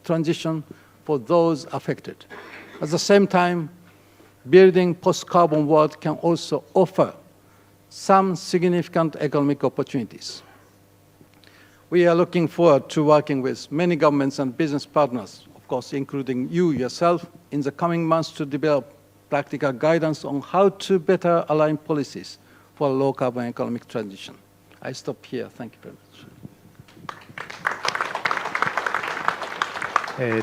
transition for those affected. At the same time, building post-carbon world can also offer some significant economic opportunities. We are looking forward to working with many governments and business partners, of course, including you yourself, in the coming months to develop practical guidance on how to better align policies for a low-carbon economic transition. I stop here. Thank you very much.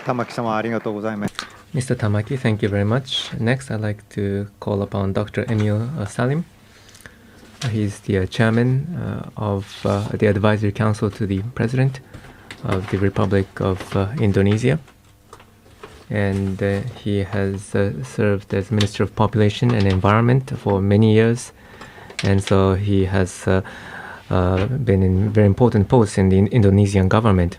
玉木様ありがとうございます。 Mr. Tamaki, thank you very much. Next, I'd like to call upon Dr. Emil Salim. He's the chairman of the Advisory Council to the President of the Republic of Indonesia. And he has served as Minister of Population and Environment for many years. And so he has been in very important posts in the Indonesian government.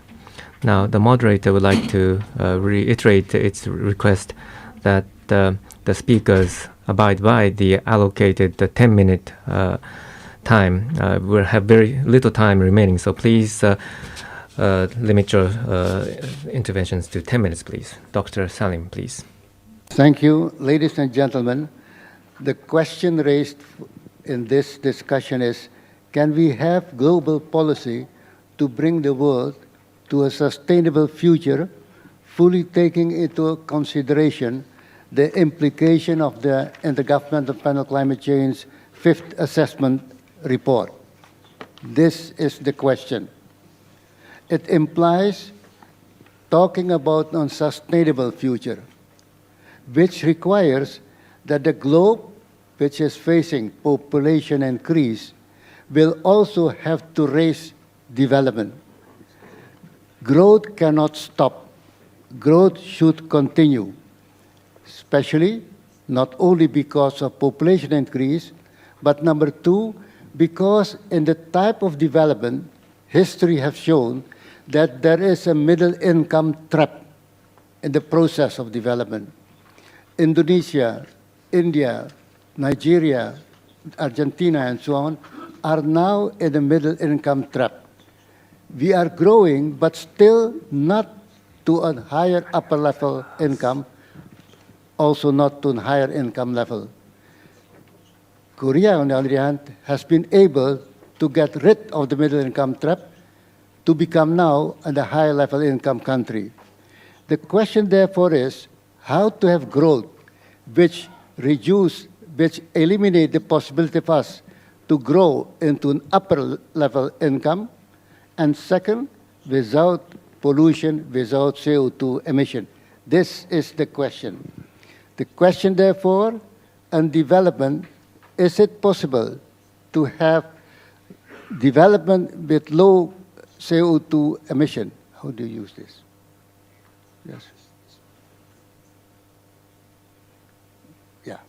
Now, the moderator would like to reiterate its request that the speakers abide by the allocated 10-minute time. We'll have very little time remaining, so please limit your interventions to 10 minutes, please. Dr. Salim, please. Thank you, ladies and gentlemen. The question raised in this discussion is, can we have global policy to bring the world to a sustainable future, fully taking into consideration the implication of the Intergovernmental Panel Climate Change Fifth Assessment Report? This is the question. It implies talking about a sustainable future, which requires that the globe, which is facing population increase, will also have to raise development. Growth cannot stop. Growth should continue, especially not only because of population increase, but number two, because in the type of development, history has shown that there is a middle income trap in the process of development. Indonesia, India, Nigeria, Argentina, and so on, are now in the middle income trap. We are growing, but still not to a higher upper level income, also not to a higher income level. Korea, on the other hand, has been able to get rid of the middle income trap to become now a higher level income country. The question, therefore, is how to have growth which eliminate the possibility of us to grow into an upper level income, and second, without pollution, without CO2 emission. This is the question. The question, therefore, on development, is it possible to have development with low CO2 emission? How do you use this? Yes. Yeah.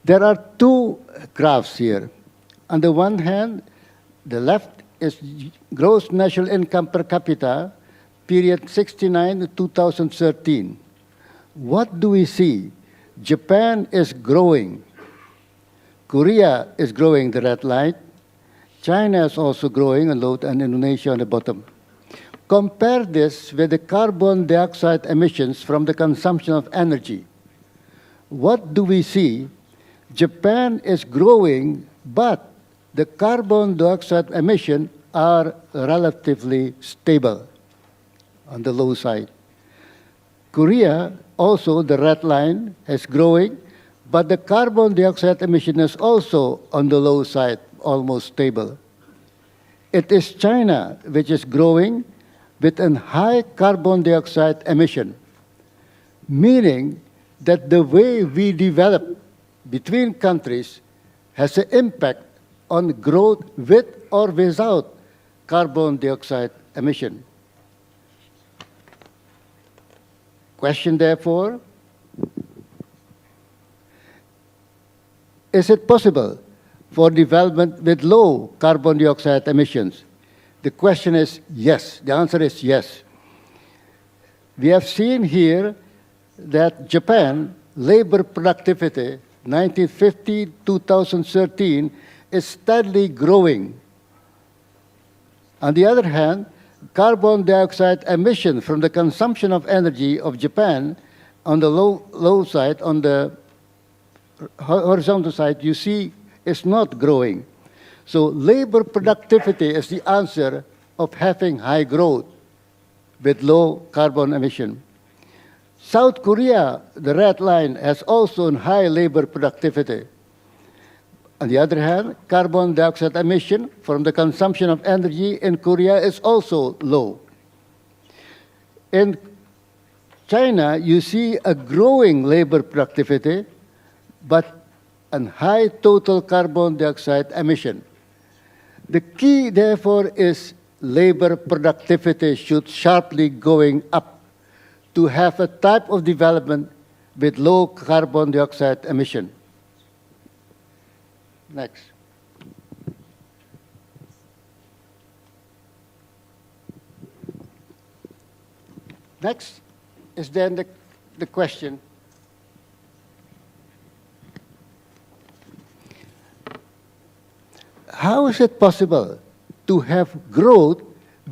There are two graphs here. On the one hand, the left is gross national income per capita, period 69 to 2013. What do we see? Japan is growing. Korea is growing, the red line. China is also growing, and Indonesia on the bottom. Compare this with the carbon dioxide emissions from the consumption of energy. What do we see? Japan is growing, but the carbon dioxide emissions are relatively stable on the low side. Korea, also the red line, is growing, but the carbon dioxide emission is also on the low side, almost stable. It is China which is growing with a high carbon dioxide emission, meaning that the way we develop between countries has an impact on growth with or without carbon dioxide emission. Question, therefore, is it possible for development with low carbon dioxide emissions? The question is yes. The answer is yes. We have seen here that Japan labor productivity 1950-2013 is steadily growing. On the other hand, carbon dioxide emission from the consumption of energy of Japan on the low side, on the horizontal side, you see is not growing. So labor productivity is the answer of having high growth with low carbon emission. South Korea, the red line, has also high labor productivity. On the other hand, carbon dioxide emission from the consumption of energy in Korea is also low. In China, you see a growing labor productivity, but a high total carbon dioxide emission. The key, therefore, is labor productivity should sharply going up to have a type of development with low carbon dioxide emission. Next. Next is then the question, how is it possible to have growth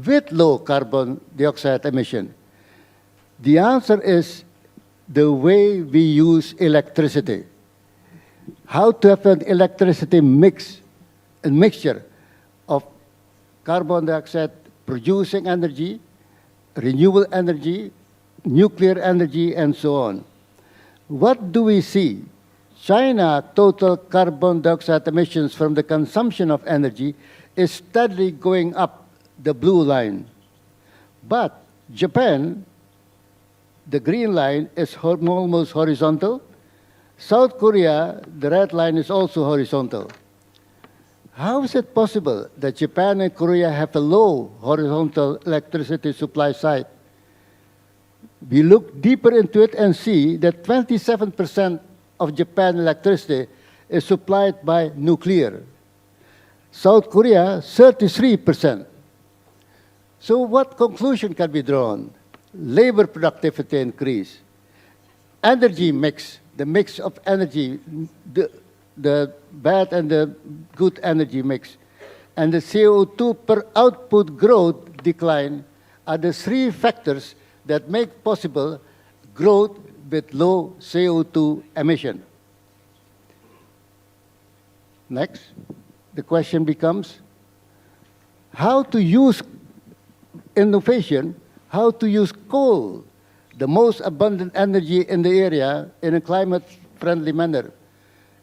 with low carbon dioxide emission? The answer is the way we use electricity. How to have an electricity mixture of carbon dioxide producing energy, renewable energy, nuclear energy, and so on. What do we see? China total carbon dioxide emissions from the consumption of energy is steadily going up, the blue line. But Japan, the green line, is almost horizontal. South Korea, the red line, is also horizontal. How is it possible that Japan and Korea have a low horizontal electricity supply side? We look deeper into it and see that 27% of Japan electricity is supplied by nuclear. South Korea, 33%. So what conclusion can be drawn? Labor productivity increase. Energy mix, the mix of energy, the bad and the good energy mix, and the CO2 per output growth decline are the three factors that make possible growth with low CO2 emission. Next, the question becomes how to use innovation, how to use coal, the most abundant energy in the area, in a climate-friendly manner.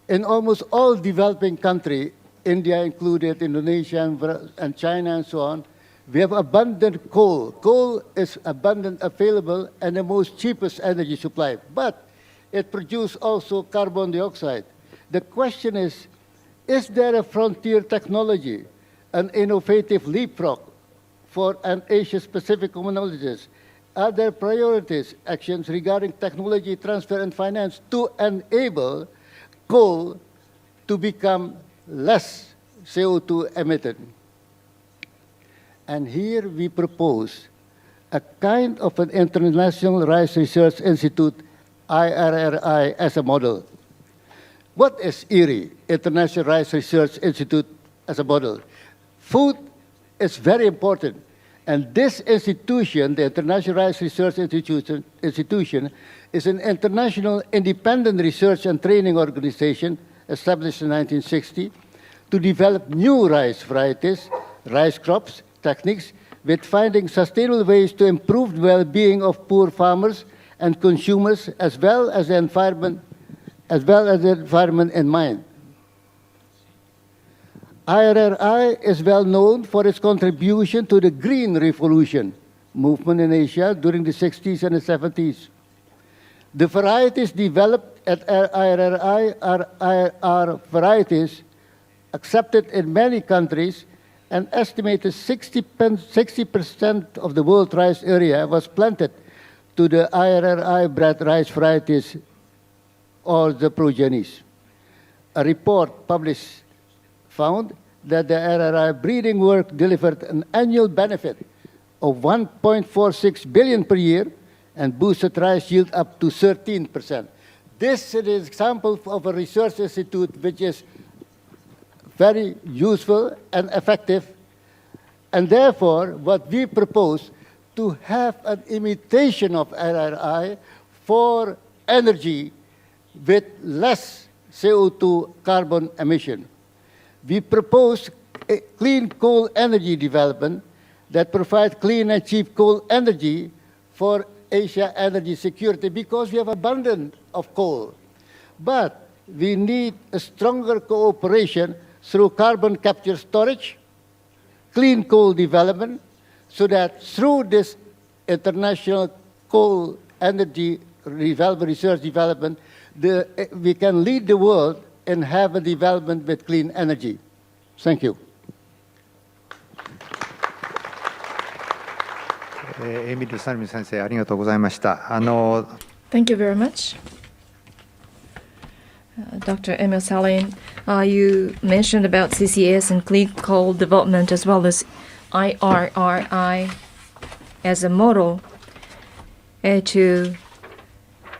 In almost all developing countries, India included, Indonesia and China and so on, we have abundant coal. Coal is abundant, available, and the most cheapest energy supply. But it produces also carbon dioxide. The question is there a frontier technology, an innovative leapfrog for an Asia-Pacific commonalities? Are there priorities, actions regarding technology transfer and finance to enable coal to become less CO2 emitted? And here we propose a kind of an International Rice Research Institute, IRRI, as a model. What is IRI, International Rice Research Institute, as a model? Food is very important. And this institution, the International Rice Research Institution, is an international independent research and training organization established in 1960 to develop new rice varieties, rice crops, techniques, with finding sustainable ways to improve the well-being of poor farmers and consumers, as well as the environment in mind. IRRI is well known for its contribution to the Green Revolution movement in Asia during the 60s and the 70s. The varieties developed at IRRI are varieties accepted in many countries, and estimated 60% of the world rice area was planted to the IRRI bred rice varieties or the progenies. A report published found that the IRRI breeding work delivered an annual benefit of 1.46 billion per year and boosted rice yield up to 13%. This is an example of a research institute which is very useful and effective, and therefore what we propose to have an imitation of RRI for energy with less CO2 carbon emission. We propose a clean coal energy development that provides clean and cheap coal energy for Asia energy security, because we have abundance of coal. But we need a stronger cooperation through carbon capture storage, clean coal development, so that through this international coal energy research development, we can lead the world and have a development with clean energy. Thank you. エミル・サルミ先生、ありがとうございました。Thank you very much. Dr. Emil Salim, you mentioned about CCS and clean coal development as well as IRRI as a model to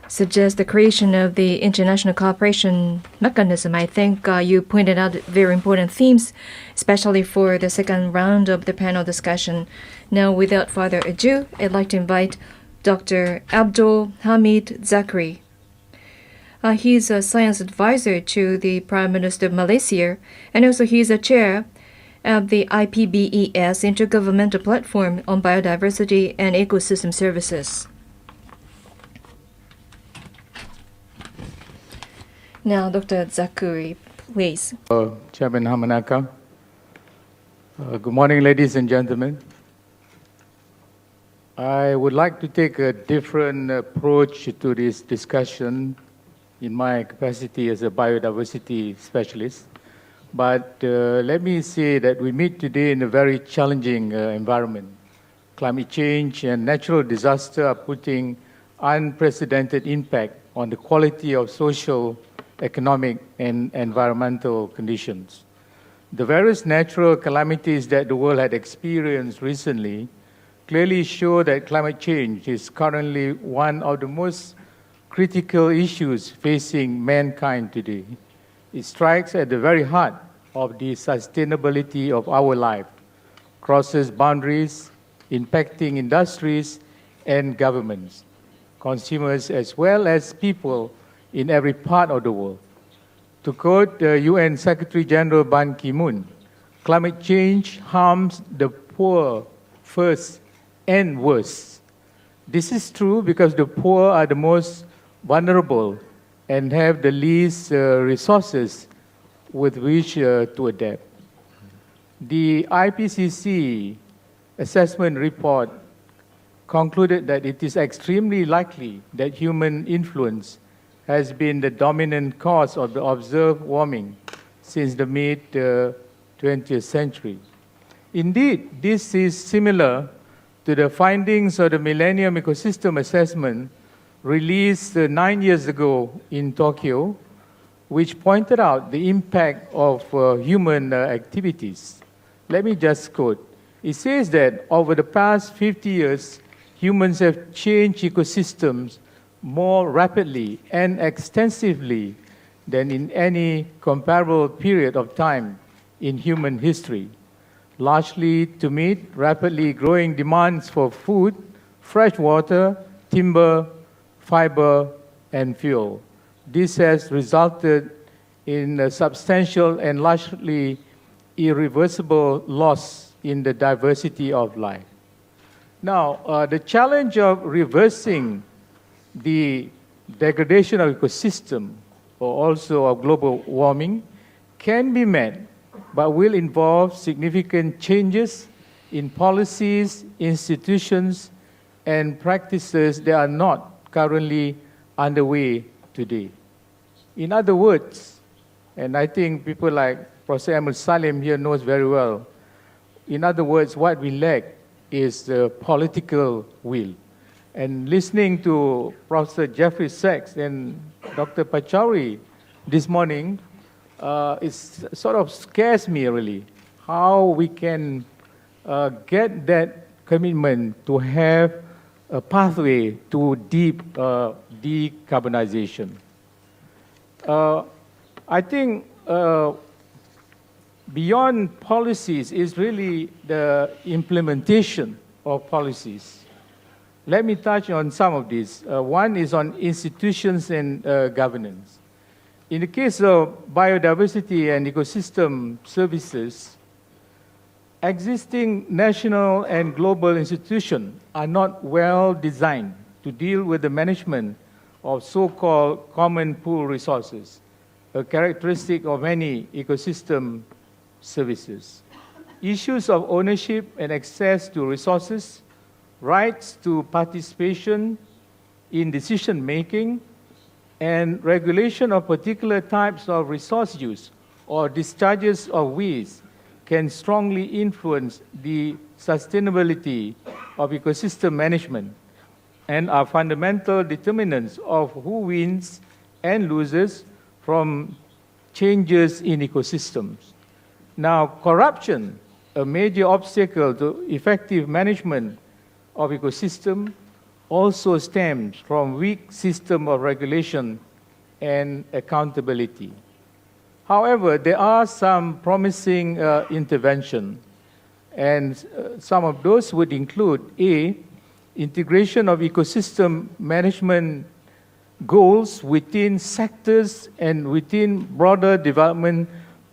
suggest the creation of the international cooperation mechanism. I think you pointed out very important themes, especially for the second round of the panel discussion. Now, without further ado, I'd like to invite Dr. Abdul Hamid Zakri. He's a science advisor to the Prime Minister of Malaysia, and also he's a chair of the IPBES Intergovernmental Platform on Biodiversity and Ecosystem Services. Now, Dr. Zakri, please. Chairman Hamanaka. Good morning, ladies and gentlemen. I would like to take a different approach to this discussion in my capacity as a biodiversity specialist. But let me say that we meet today in a very challenging environment. Climate change and natural disaster are putting unprecedented impact on the quality of social, economic, and environmental conditions. The various natural calamities that the world had experienced recently clearly show that climate change is currently one of the most critical issues facing mankind today. It strikes at the very heart of the sustainability of our life, crosses boundaries, impacting industries and governments, consumers, as well as people in every part of the world. To quote UN Secretary General Ban Ki-moon, climate change harms the poor first and worst. This is true because the poor are the most vulnerable and have the least resources with which to adapt. The IPCC assessment report concluded that it is extremely likely that human influence has been the dominant cause of the observed warming since the mid-20th century. Indeed, this is similar to the findings of the Millennium Ecosystem Assessment released 9 years ago in Tokyo, which pointed out the impact of human activities. Let me just quote. It says that over the past 50 years, humans have changed ecosystems more rapidly and extensively than in any comparable period of time in human history, largely to meet rapidly growing demands for food, fresh water, timber, fiber, and fuel. This has resulted in a substantial and largely irreversible loss in the diversity of life. Now, the challenge of reversing the degradation of ecosystem, or also of global warming, can be met, but will involve significant changes in policies, institutions, and practices that are not currently underway today. In other words, and I think people like Professor Emil Salim here knows very well, in other words, what we lack is the political will. And listening to Professor Jeffrey Sachs and Dr. Pachauri this morning, it sort of scares me really, how we can get that commitment to have a pathway to deep decarbonization. I think beyond policies is really the implementation of policies. Let me touch on some of these. One is on institutions and governance. In the case of biodiversity and ecosystem services, existing national and global institutions are not well designed to deal with the management of so-called common pool resources, a characteristic of many ecosystem services. Issues of ownership and access to resources, rights to participation in decision-making, and regulation of particular types of resource use or discharges of waste can strongly influence the sustainability of ecosystem management and are fundamental determinants of who wins and loses from changes in ecosystems. Now, corruption, a major obstacle to effective management of ecosystem, also stems from weak system of regulation and accountability. However, there are some promising interventions, and some of those would include A, integration of ecosystem management goals within sectors and within broader development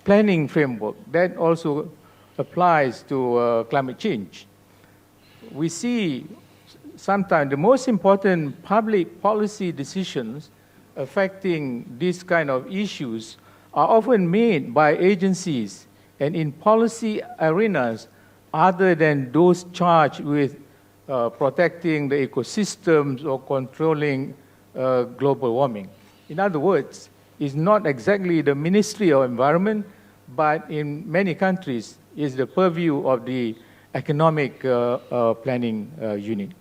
planning framework. That also applies to climate change. We see sometimes the most important public policy decisions affecting these kind of issues are often made by agencies and in policy arenas other than those charged with protecting the ecosystems or controlling global warming. In other words, it's not exactly the Ministry of Environment, but in many countries is the purview of the economic planning unit.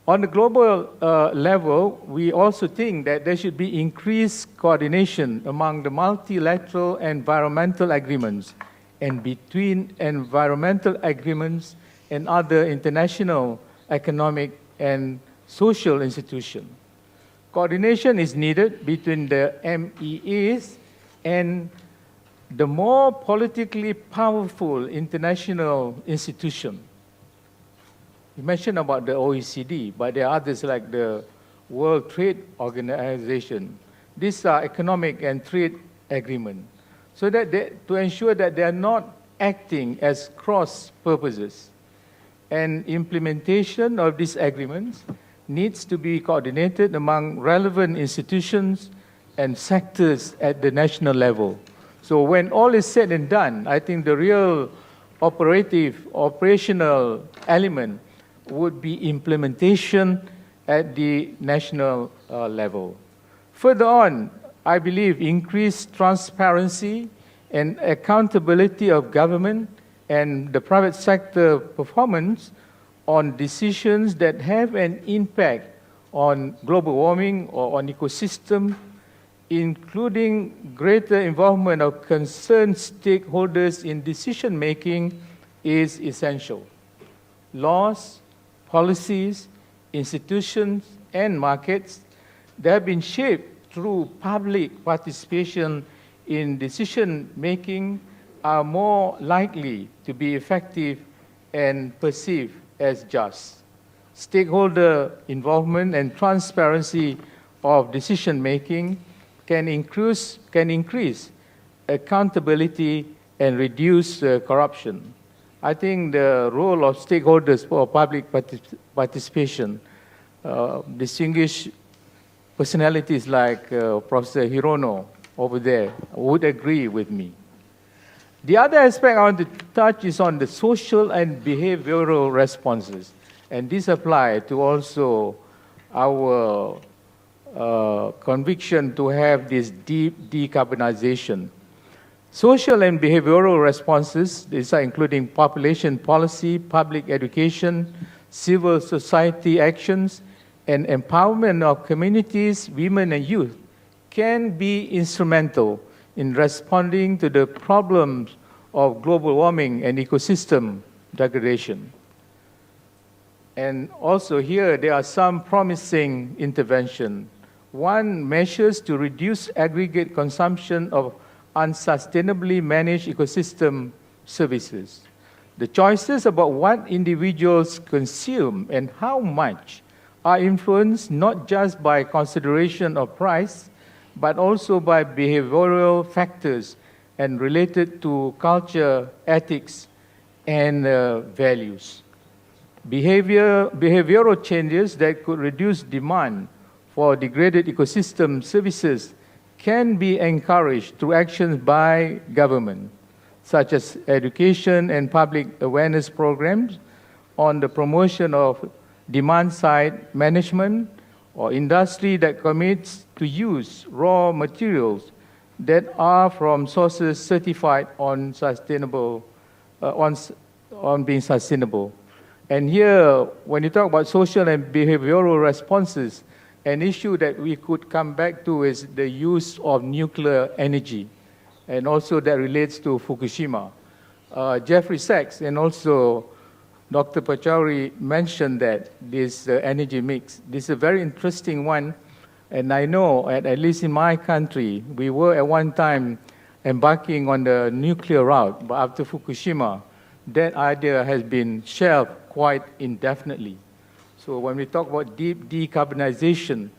On the global level, we also think that there should be increased coordination among the multilateral environmental agreements and between environmental agreements and other international economic and social institutions. Coordination is needed between the MEAs and the more politically powerful international institutions. You mentioned about the OECD, but there are others like the World Trade Organization. These are economic and trade agreements, so that to ensure that they are not acting as cross purposes. And implementation of these agreements needs to be coordinated among relevant institutions and sectors at the national level. So when all is said and done, I think the real operational element would be implementation at the national level. Further on, I believe increased transparency and accountability of government and the private sector performance on decisions that have an impact on global warming or on ecosystem, including greater involvement of concerned stakeholders in decision-making, is essential. Laws, policies, institutions, and markets that have been shaped through public participation in decision-making are more likely to be effective and perceived as just. Stakeholder involvement and transparency of decision-making can increase accountability and reduce corruption. I think the role of stakeholders for public participation, distinguished personalities like Professor Hirono over there would agree with me. The other aspect I want to touch is on the social and behavioral responses. And this applies to also our conviction to have this deep decarbonization. Social and behavioral responses, these are including population policy, public education, civil society actions, and empowerment of communities, women and youth, can be instrumental in responding to the problems of global warming and ecosystem degradation. And also here, there are some promising interventions. One, measures to reduce aggregate consumption of unsustainably managed ecosystem services. The choices about what individuals consume and how much are influenced not just by consideration of price, but also by behavioral factors and related to culture, ethics, and values. Behavioral changes that could reduce demand for degraded ecosystem services can be encouraged through actions by government, such as education and public awareness programs on the promotion of demand-side management, or industry that commits to use raw materials that are from sources certified on sustainable, on being sustainable. And here, when you talk about social and behavioral responses, an issue that we could come back to is the use of nuclear energy, and also that relates to Fukushima. Jeffrey Sachs and also Dr. Pachauri mentioned that this energy mix. This is a very interesting one, and I know, at least in my country, we were at one time embarking on the nuclear route, but after Fukushima, that idea has been shelved quite indefinitely. So when we talk about deep decarbonization,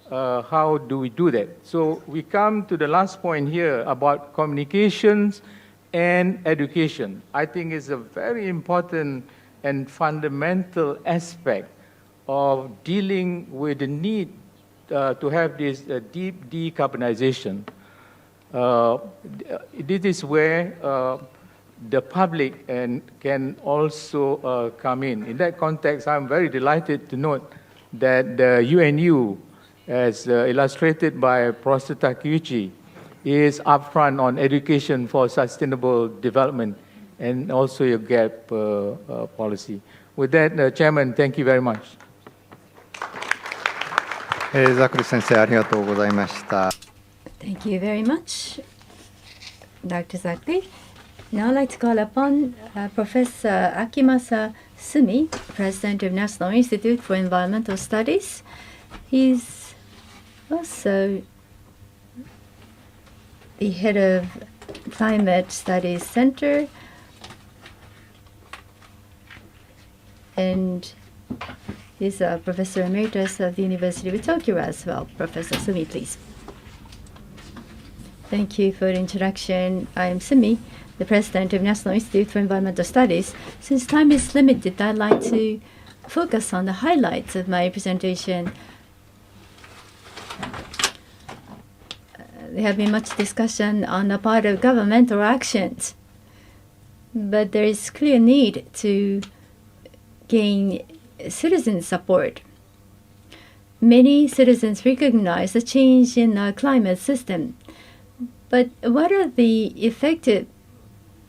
how do we do that? So we come to the last point here about communications and education. I think it's a very important and fundamental aspect of dealing with the need to have this deep decarbonization. This is where the public can also come in. In that context, I'm very delighted to note that the UNU, as illustrated by Professor Takeuchi, is upfront on education for sustainable development and also your gap policy. With that, Chairman, thank you very much. ザクリ先生ありがとうございました。 Thank you very much, Dr. Zachary. Now I'd like to call upon Professor Akimasa Sumi, President of National Institute for Environmental Studies. He's also the head of Climate Studies Center, and he's a Professor Emeritus of the University of Tokyo as well. Professor Sumi, please. Thank you for the introduction. I am Sumi, the President of National Institute for Environmental Studies. Since time is limited, I'd like to focus on the highlights of my presentation. There have been much discussion on the part of governmental actions, but there is clear need to gain citizen support. Many citizens recognize the change in the climate system, but what are the effective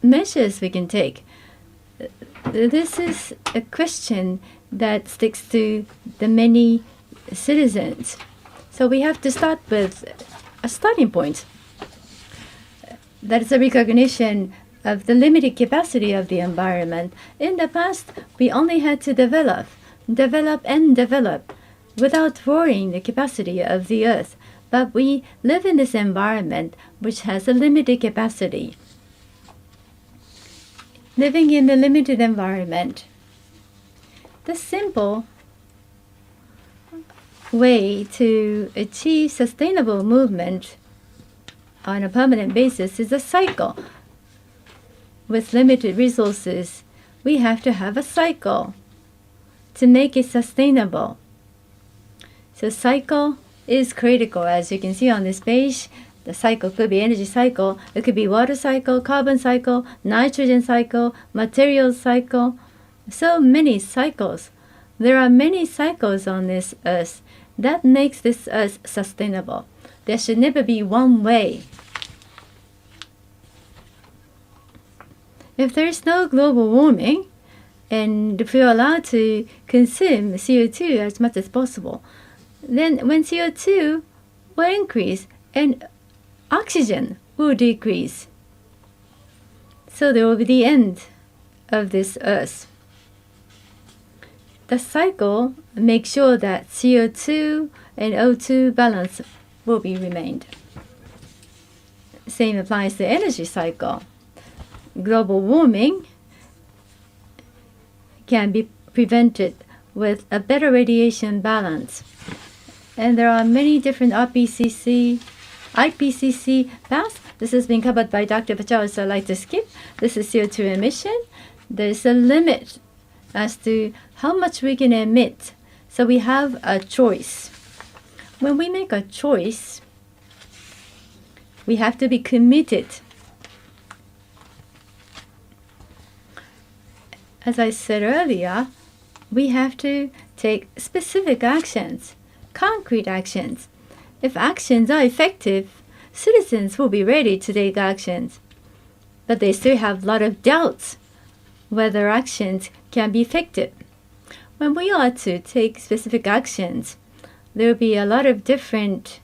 measures we can take? This is a question that sticks to the many citizens. So we have to start with a starting point. That is a recognition of the limited capacity of the environment. In the past, we only had to develop without worrying the capacity of the earth. But we live in this environment which has a limited capacity. Living in a limited environment, the simple way to achieve sustainable movement on a permanent basis is a cycle. With limited resources, we have to have a cycle to make it sustainable. So cycle is critical. As you can see on this page, the cycle could be energy cycle, it could be water cycle, carbon cycle, nitrogen cycle, materials cycle. So many cycles. There are many cycles on this earth, That makes this Earth sustainable. There should never be one way. If there is no global warming, and if we are allowed to consume CO2 as much as possible, then when CO2 will increase and oxygen will decrease, so there will be the end of this Earth. The cycle makes sure that CO2 and O2 balance will be remained. Same applies to energy cycle. Global warming can be prevented with a better radiation balance. And there are many different IPCC paths. This has been covered by Dr. Pachauri, so I'd like to skip. This is CO2 emission. There's a limit as to how much we can emit. So we have a choice. When we make a choice, we have to be committed. As I said earlier, we have to take specific actions, concrete actions. If actions are effective, citizens will be ready to take actions. But they still have a lot of doubts whether actions can be effective. When we are to take specific actions, there will be a lot of different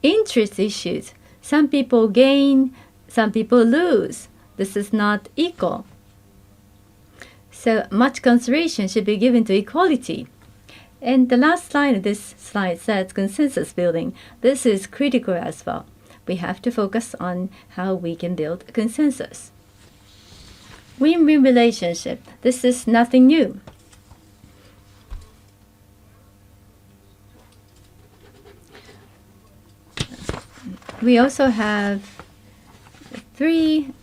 interest issues. Some people gain, some people lose. This is not equal. So much consideration should be given to equality. And the last line of this slide says consensus building. This is critical as well. We have to focus on how we can build a consensus. Win-win relationship. This is nothing new. We also have three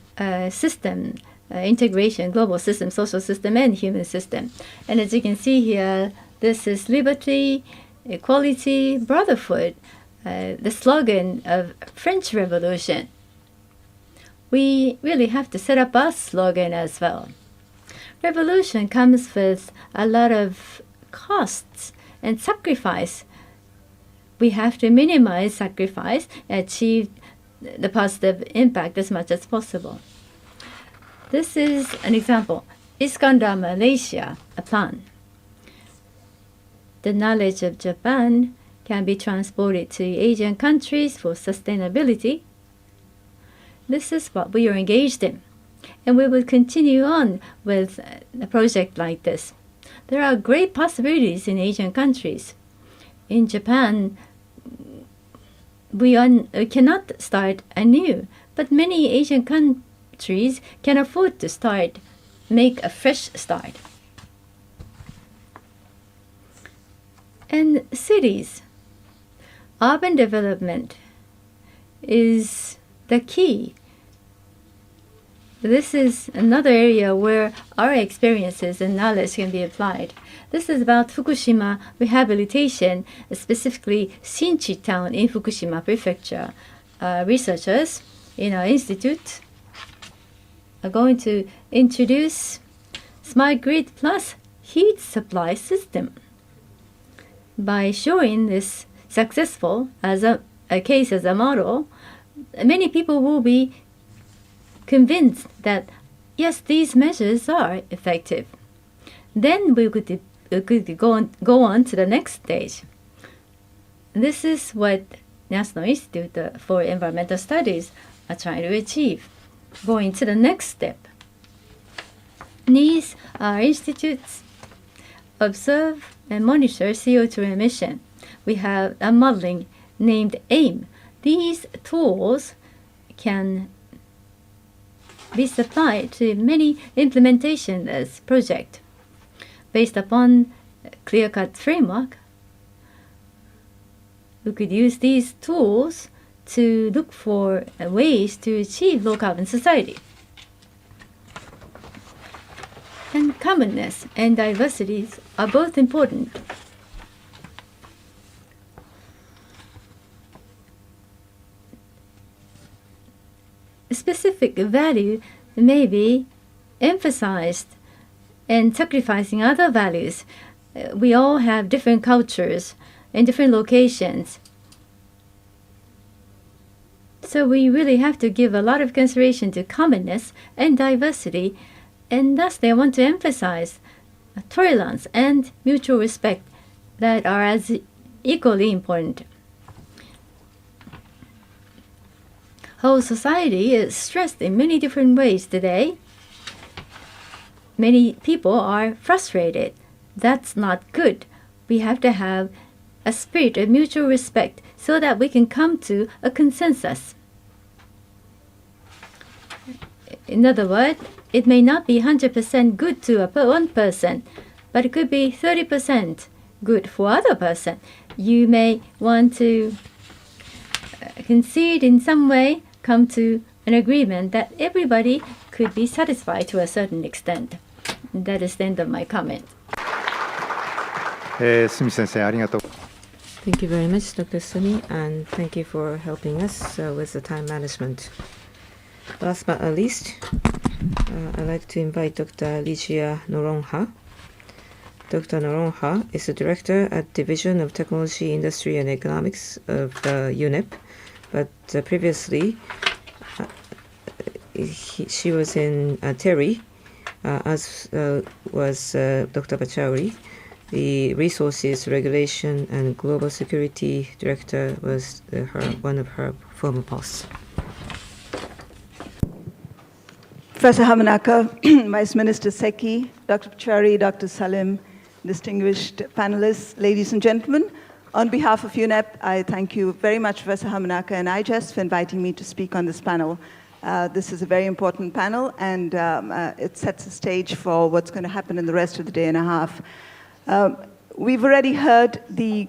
system integration: global system, social system, and human system. And as you can see here, this is liberty, equality, brotherhood, the slogan of French Revolution. We really have to set up our slogan as well. Revolution comes with a lot of costs and sacrifice. We have to minimize sacrifice and achieve the positive impact as much as possible. This is an example. Iskandar, Malaysia, a plan. The knowledge of Japan can be transported to Asian countries for sustainability. This is what we are engaged in, and we will continue on with a project like this. There are great possibilities in Asian countries. In Japan, we cannot start anew, but many Asian countries can afford to make a fresh start. And cities, urban development is the key. This is another area where our experiences and knowledge can be applied. This is about Fukushima rehabilitation, specifically Shinchi town in Fukushima Prefecture. Researchers in our institute are going to introduce Smart Grid Plus heat supply system. By showing this successful as a case as a model, many people will be convinced that yes, these measures are effective. Then we could go on to the next stage. This is what National Institute for Environmental Studies are trying to achieve. Going to the next step. These are institutes observe and monitor CO2 emission. We have a modeling named AIM. These tools can be supplied to many implementation as project. Based upon a clear-cut framework, we could use these tools to look for ways to achieve low-carbon society. And commonness and diversities are both important. Specific value may be emphasized and sacrificing other values. we all have different cultures in different locations. So we really have to give a lot of consideration to commonness and diversity, and thusly I want to emphasize tolerance and mutual respect that are as equally important. Whole society is stressed in many different ways today. Many people are frustrated. That's not good. We have to have a spirit of mutual respect so that we can come to a consensus. In other words, it may not be 100% good to one person, but it could be 30% good for other person. You may want to concede in some way, come to an agreement that everybody could be satisfied to a certain extent. That is the end of my comment. 住先生ありがとう。 Thank you very much, Dr. Sumi, and thank you for helping us with the time management. Last but not least, I'd like to invite Dr. Ligia Noronha. Dr. Noronha is the Director at Division of Technology, Industry and Economics of UNEP, but previously she was in TERI, as was Dr. Pachauri. The Resources Regulation and Global Security Director was one of her former posts. Professor Hamanaka, Vice Minister Seki, Dr. Pachauri, Dr. Salim, distinguished panelists, ladies and gentlemen, on behalf of UNEP, I thank you very much, Professor Hamanaka and IJES, for inviting me to speak on this panel. This is a very important panel, and it sets the stage for what's going to happen in the rest of the day and a half. We've already heard the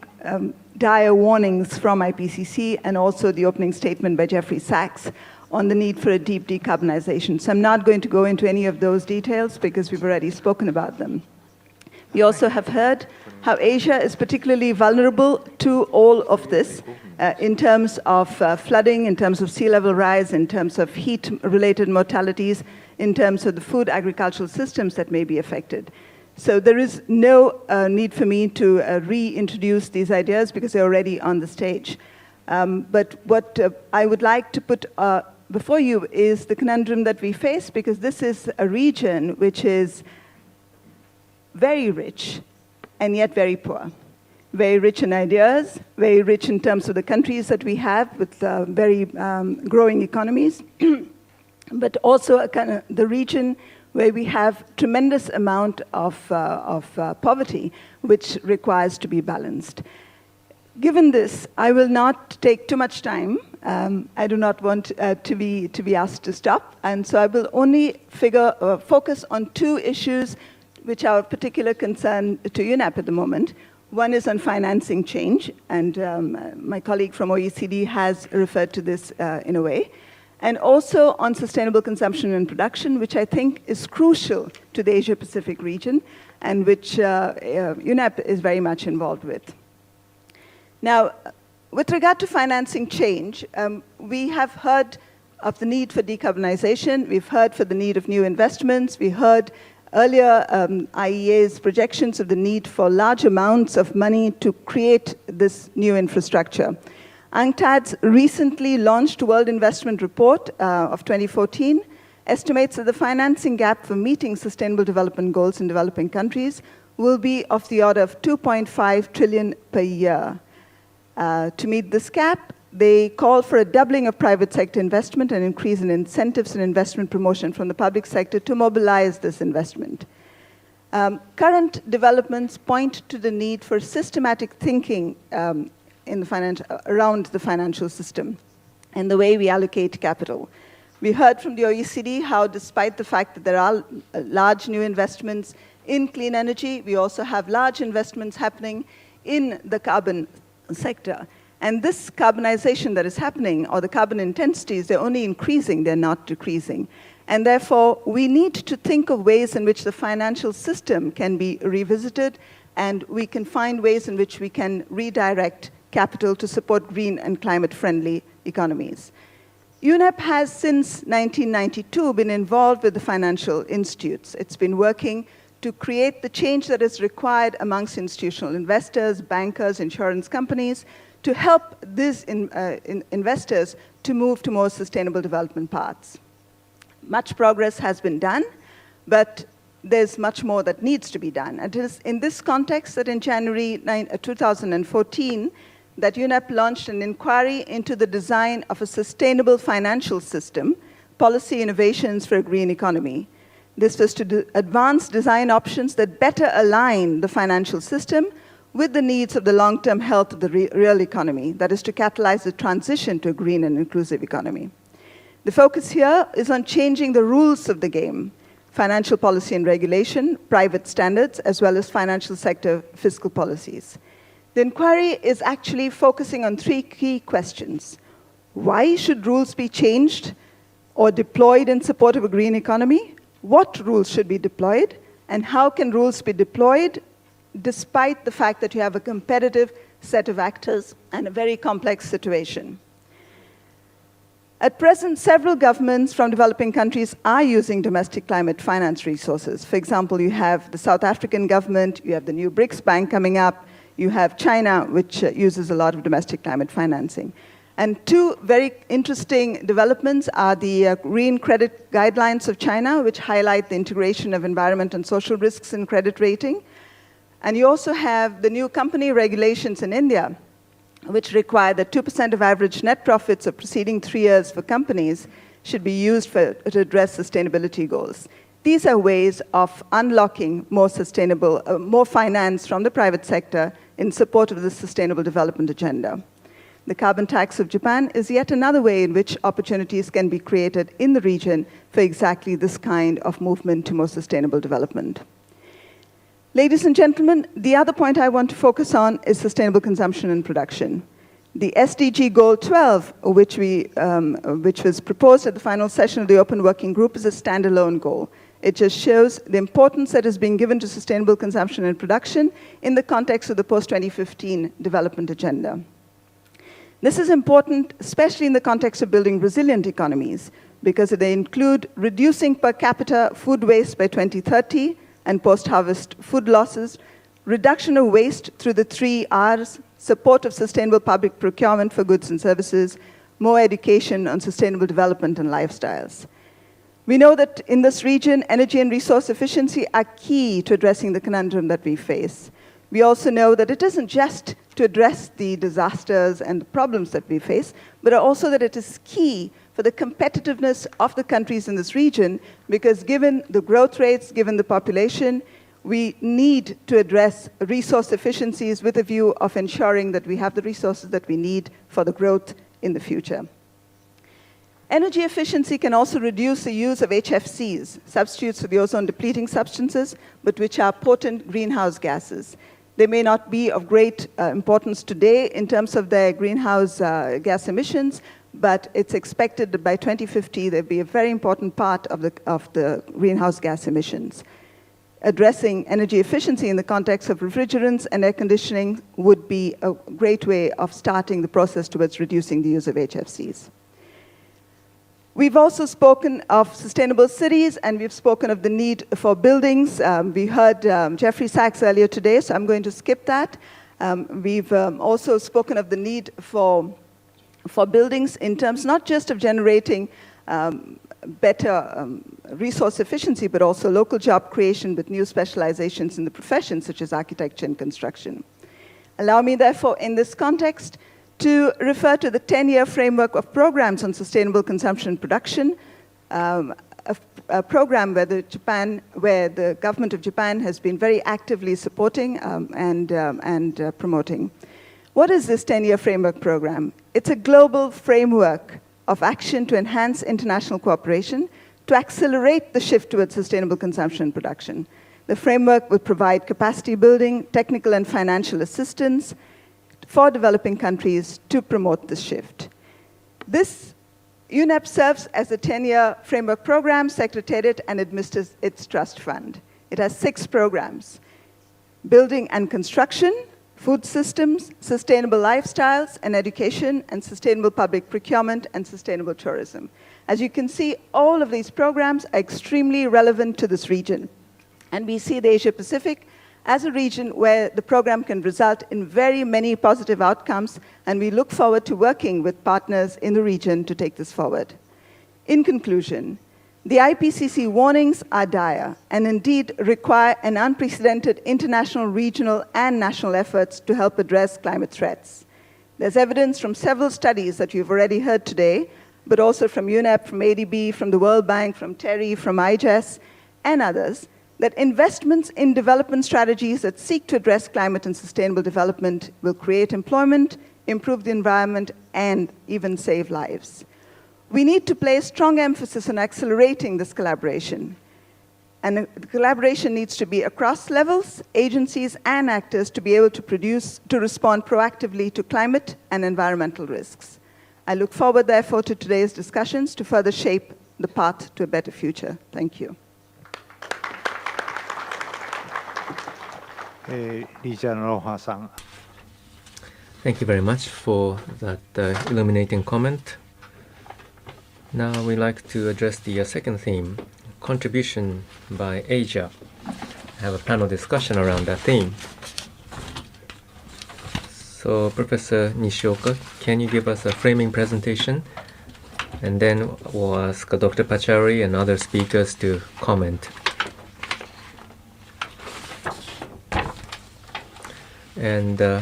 dire warnings from IPCC and also the opening statement by Jeffrey Sachs on the need for a deep decarbonization. So I'm not going to go into any of those details because we've already spoken about them. We also have heard how Asia is particularly vulnerable to all of this in terms of flooding, in terms of sea level rise, in terms of heat-related mortalities, in terms of the food agricultural systems that may be affected. So there is no need for me to reintroduce these ideas because they're already on the stage. But what I would like to put before you is the conundrum that we face, because this is a region which is very rich and yet very poor. Very rich in ideas, very rich in terms of the countries that we have with very growing economies, but also the region where we have tremendous amount of poverty, which requires to be balanced. Given this, I will not take too much time. I do not want to be asked to stop, and so I will only focus on two issues which are of particular concern to UNEP at the moment. One is on financing change, and my colleague from OECD has referred to this in a way, and also on sustainable consumption and production, which I think is crucial to the Asia-Pacific region, and which UNEP is very much involved with. Now, with regard to financing change, we have heard of the need for decarbonization. We've heard for the need of new investments. We heard earlier IEA's projections of the need for large amounts of money to create this new infrastructure. UNCTAD's recently launched World Investment Report of 2014 estimates that the financing gap for meeting sustainable development goals in developing countries will be of the order of 2.5 trillion per year. To meet this gap, they call for a doubling of private sector investment and increase in incentives and investment promotion from the public sector to mobilize this investment. Current developments point to the need for systematic thinking around the financial system and the way we allocate capital. We heard from the OECD how, despite the fact that there are large new investments in clean energy, we also have large investments happening in the carbon sector. And this carbonization that is happening, or the carbon intensities, they're only increasing, they're not decreasing. And therefore, we need to think of ways in which the financial system can be revisited, and we can find ways in which we can redirect capital to support green and climate-friendly economies. UNEP has, since 1992, been involved with the financial institutes. It's been working to create the change that is required amongst institutional investors, bankers, insurance companies, to help these investors to move to more sustainable development paths. Much progress has been done, but there's much more that needs to be done. And it is in this context that in January 2014, that UNEP launched an inquiry into the design of a sustainable financial system, policy innovations for a green economy. This was to advance design options that better align the financial system with the needs of the long-term health of the real economy, that is to catalyze the transition to a green and inclusive economy. The focus here is on changing the rules of the game, financial policy and regulation, private standards, as well as financial sector fiscal policies. The inquiry is actually focusing on three key questions. Why should rules be changed or deployed in support of a green economy? What rules should be deployed? And how can rules be deployed despite the fact that you have a competitive set of actors and a very complex situation? At present, several governments from developing countries are using domestic climate finance resources. For example, you have the South African government, you have the new BRICS Bank coming up, you have China, which uses a lot of domestic climate financing. And two very interesting developments are the green credit guidelines of China, which highlight the integration of environment and social risks in credit rating. And you also have the new company regulations in India, which require that 2% of average net profits of preceding 3 years for companies should be used to address sustainability goals. These are ways of unlocking more sustainable, more finance from the private sector in support of the Sustainable Development Agenda. The carbon tax of Japan is yet another way in which opportunities can be created in the region for exactly this kind of movement to more sustainable development. Ladies and gentlemen, the other point I want to focus on is sustainable consumption and production. The SDG Goal 12, which was proposed at the final session of the Open Working Group, is a standalone goal. It just shows the importance that is being given to sustainable consumption and production in the context of the post-2015 development agenda. This is important, especially in the context of building resilient economies, because they include reducing per capita food waste by 2030 and post-harvest food losses, reduction of waste through the 3 Rs, support of sustainable public procurement for goods and services, more education on sustainable development and lifestyles. We know that in this region, energy and resource efficiency are key to addressing the conundrum that we face. We also know that it isn't just to address the disasters and the problems that we face, but also that it is key for the competitiveness of the countries in this region, because given the growth rates, given the population, we need to address resource efficiencies with a view of ensuring that we have the resources that we need for the growth in the future. Energy efficiency can also reduce the use of HFCs, substitutes for the ozone-depleting substances, but which are potent greenhouse gases. They may not be of great importance today in terms of their greenhouse gas emissions, but it's expected that by 2050 they'll be a very important part of the greenhouse gas emissions. Addressing energy efficiency in the context of refrigerants and air conditioning would be a great way of starting the process towards reducing the use of HFCs. We've also spoken of sustainable cities, and we've spoken of the need for buildings. We heard Jeffrey Sachs earlier today, so I'm going to skip that. We've also spoken of the need for buildings in terms not just of generating better resource efficiency, but also local job creation with new specializations in the professions, such as architecture and construction. Allow me, therefore, in this context, to refer to the 10-year framework of programs on sustainable consumption and production, a program where the government of Japan has been very actively supporting and promoting. What is this 10-year framework program? It's a global framework of action to enhance international cooperation, to accelerate the shift towards sustainable consumption and production. The framework will provide capacity building, technical and financial assistance, for developing countries to promote this shift. This UNEP serves as a 10-year framework program, secretariat, and administers its trust fund. It has 6 programs: building and construction, food systems, sustainable lifestyles and education, and sustainable public procurement and sustainable tourism. As you can see, all of these programs are extremely relevant to this region. And we see the Asia Pacific as a region where the program can result in very many positive outcomes, and we look forward to working with partners in the region to take this forward. In conclusion, the IPCC warnings are dire and indeed require an unprecedented international, regional, and national efforts to help address climate threats. There's evidence from several studies that you've already heard today, but also from UNEP, from ADB, from the World Bank, from TERI, from IGES, and others, that investments in development strategies that seek to address climate and sustainable development will create employment, improve the environment, and even save lives. We need to place strong emphasis on accelerating this collaboration. And the collaboration needs to be across levels, agencies, and actors to be able to respond proactively to climate and environmental risks. I look forward, therefore, to today's discussions to further shape the path to a better future. Thank you. リーチャーのロハさん。Thank you very much for that illuminating comment. Now we'd like to address the second theme, contribution by Asia. Have a panel discussion around that theme. So, Professor Nishioka, can you give us a framing presentation? And then we'll ask Dr. Pachauri and other speakers to comment. And I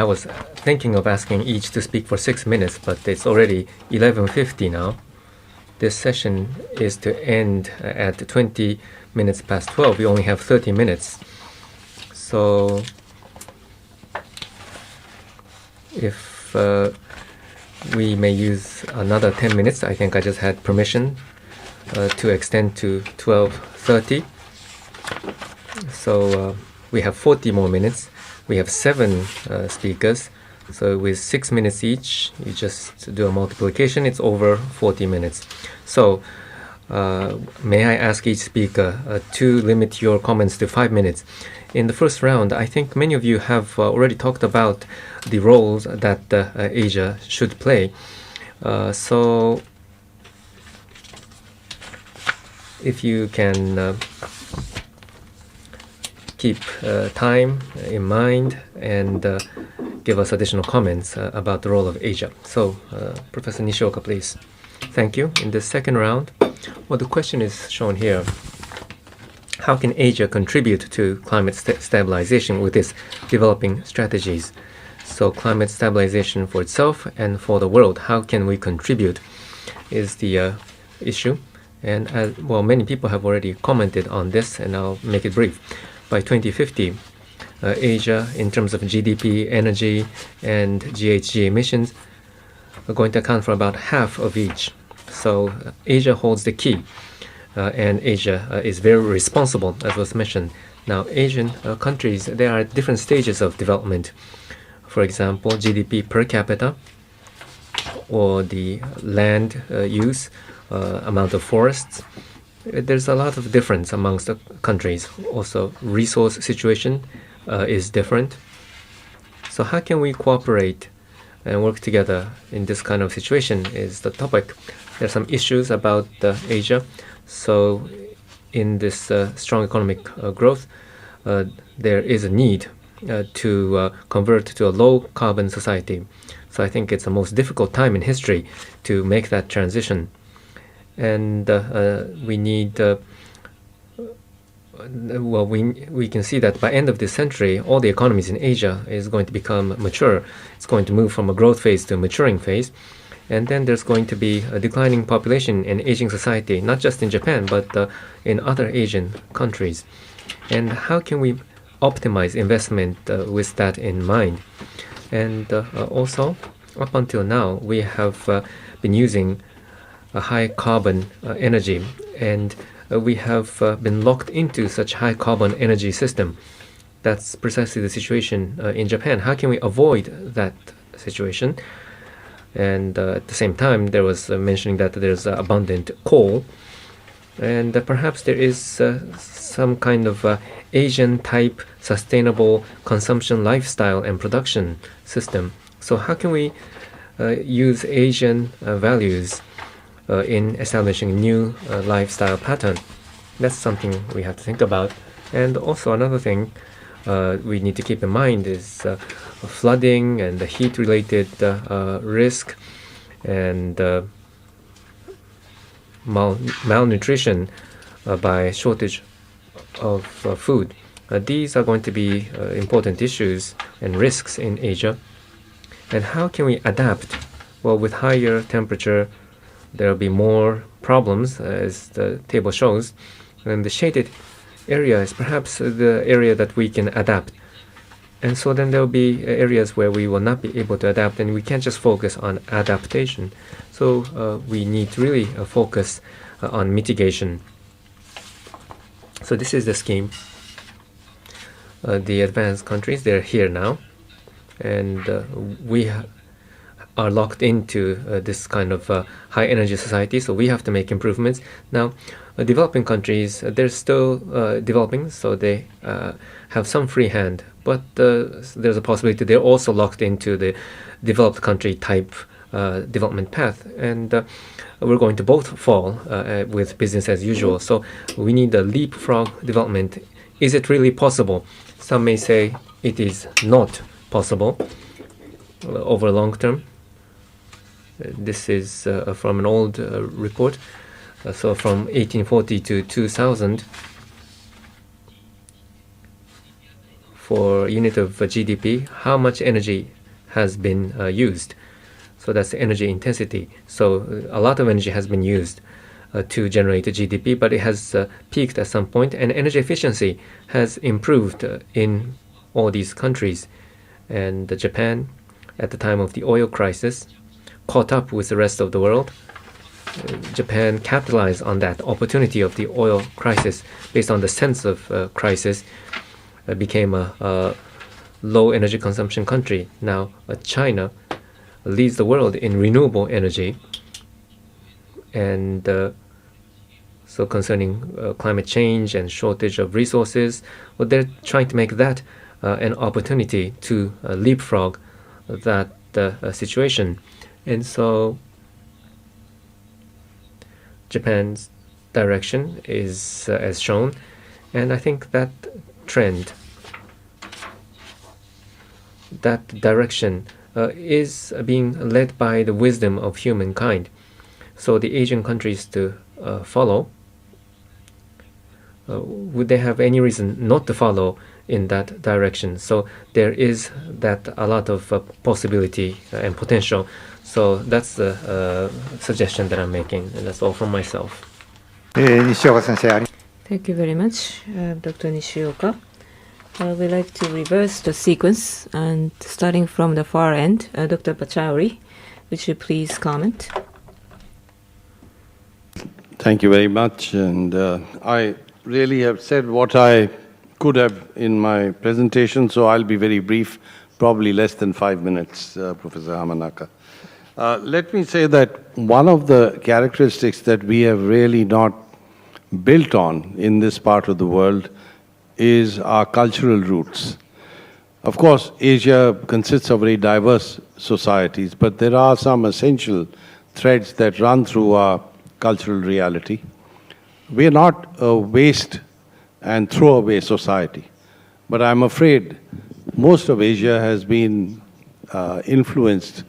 was thinking of asking each to speak for 6 minutes, but it's already 11:50 now. This session is to end at 20 minutes past 12. We only have 30 minutes. So if we may use another 10 minutes, I think I just had permission to extend to 12:30. So we have 40 more minutes. We have 7 speakers. So with 6 minutes each, you just do a multiplication, it's over 40 minutes. So may I ask each speaker to limit your comments to 5 minutes. In the first round, I think many of you have already talked about the roles that Asia should play. So if you can keep time in mind and give us additional comments about the role of Asia. So, Professor Nishioka, please. Thank you. In the second round, well, the question is shown here. How can Asia contribute to climate stabilization with its developing strategies? So, climate stabilization for itself and for the world, how can we contribute is the issue. And well, many people have already commented on this, and I'll make it brief. By 2050, Asia, in terms of GDP, energy, and GHG emissions, are going to account for about half of each. So Asia holds the key, and Asia is very responsible, as was mentioned. Now, Asian countries, there are different stages of development. For example, GDP per capita, or the land use, amount of forests. There's a lot of difference amongst the countries. Also, resource situation is different. So how can we cooperate and work together in this kind of situation is the topic. There are some issues about Asia. So in this strong economic growth, there is a need to convert to a low-carbon society. So I think it's the most difficult time in history to make that transition. And we need, well, we can see that by end of this century, all the economies in Asia is going to become mature. It's going to move from a growth phase to a maturing phase. And then there's going to be a declining population and aging society, not just in Japan, but in other Asian countries. And how can we optimize investment with that in mind? And also, up until now, we have been using a high carbon energy, and we have been locked into such high carbon energy system. That's precisely the situation in Japan. How can we avoid that situation? And at the same time, there was mentioning that there's abundant coal, and perhaps there is some kind of Asian type sustainable consumption lifestyle and production system. So how can we use Asian values in establishing new lifestyle pattern? That's something we have to think about. And also another thing we need to keep in mind is flooding and the heat-related risk and malnutrition by shortage of food. These are going to be important issues and risks in Asia. And how can we adapt? Well, with higher temperature, there will be more problems, as the table shows. And the shaded area is perhaps the area that we can adapt. And so then there will be areas where we will not be able to adapt, and we can't just focus on adaptation. So we need to really focus on mitigation. So this is the scheme. The advanced countries, they're here now, and we are locked into this kind of high energy society, so we have to make improvements. Now, developing countries, they're still developing, so they have some free hand, but there's a possibility they're also locked into the developed country type development path, and we're going to both fall with business as usual. So we need a leapfrog development. Is it really possible? Some may say it is not possible over long term. This is from an old report. So from 1840 to 2000, for unit of GDP, how much energy has been used? So that's the energy intensity. So a lot of energy has been used to generate the GDP, but it has peaked at some point, and energy efficiency has improved in all these countries. And Japan, at the time of the oil crisis, caught up with the rest of the world. Japan capitalized on that opportunity of the oil crisis based on the sense of crisis, became a low energy consumption country. Now China leads the world in renewable energy, and so concerning climate change and shortage of resources, well, they're trying to make that an opportunity to leapfrog that situation. And so Japan's direction is as shown, and I think that trend, that direction is being led by the wisdom of humankind. So the Asian countries to follow, would they have any reason not to follow in that direction? So there is that a lot of possibility and potential. So that's the suggestion that I'm making, and that's all from myself. Thank you very much, Dr. Nishioka. We'd like to reverse the sequence, and starting from the far end, Dr. Pachauri, would you please comment? Thank you very much, and I really have said what I could have in my presentation, so I'll be very brief, probably less than 5 minutes, Professor Hamanaka. Let me say that one of the characteristics that we have really not built on in this part of the world is our cultural roots. Of course, Asia consists of very diverse societies, but there are some essential threads that run through our cultural reality. We are not a waste and throwaway society, but I'm afraid most of Asia has been influenced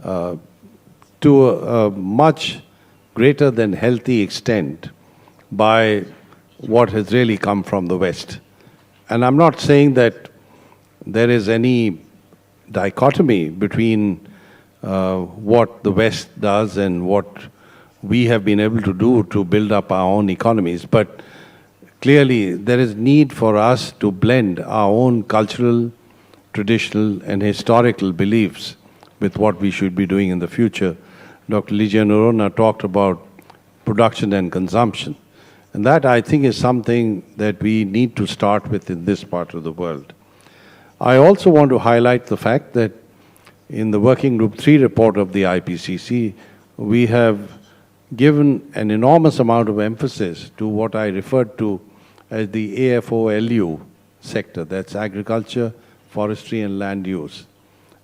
to a much greater than healthy extent by what has really come from the West. And I'm not saying that there is any dichotomy between what the West does and what we have been able to do to build up our own economies, but clearly there is need for us to blend our own cultural, traditional and historical beliefs with what we should be doing in the future. Dr. Ligia Norona talked about production and consumption. And that, I think, is something that we need to start with in this part of the world. I also want to highlight the fact that in the Working Group 3 report of the IPCC, we have given an enormous amount of emphasis to what I referred to as the AFOLU sector, that's agriculture, forestry and land use.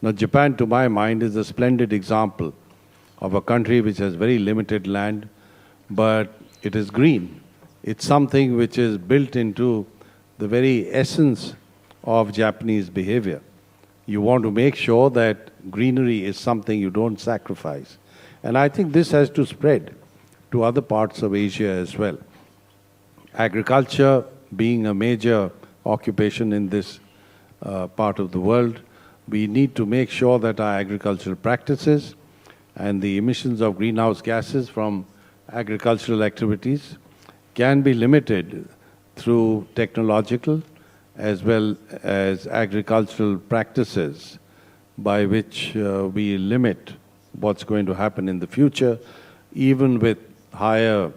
Now, Japan, to my mind, is a splendid example of a country which has very limited land, but it is green. It's something which is built into the very essence of Japanese behavior. You want to make sure that greenery is something you don't sacrifice. And I think this has to spread to other parts of Asia as well. Agriculture being a major occupation in this part of the world, we need to make sure that our agricultural practices and the emissions of greenhouse gases from agricultural activities can be limited through technological as well as agricultural practices by which we limit what's going to happen in the future, even with higher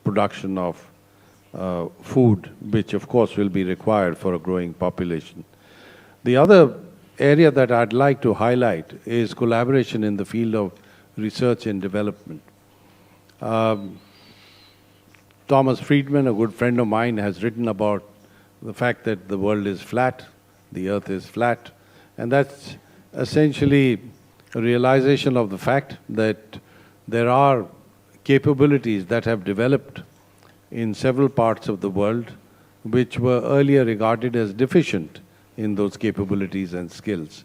production of food, which of course will be required for a growing population. The other area that I'd like to highlight is collaboration in the field of research and development. Thomas Friedman, a good friend of mine, has written about the fact that the world is flat, the earth is flat, and that's essentially a realization of the fact that there are capabilities that have developed in several parts of the world which were earlier regarded as deficient in those capabilities and skills.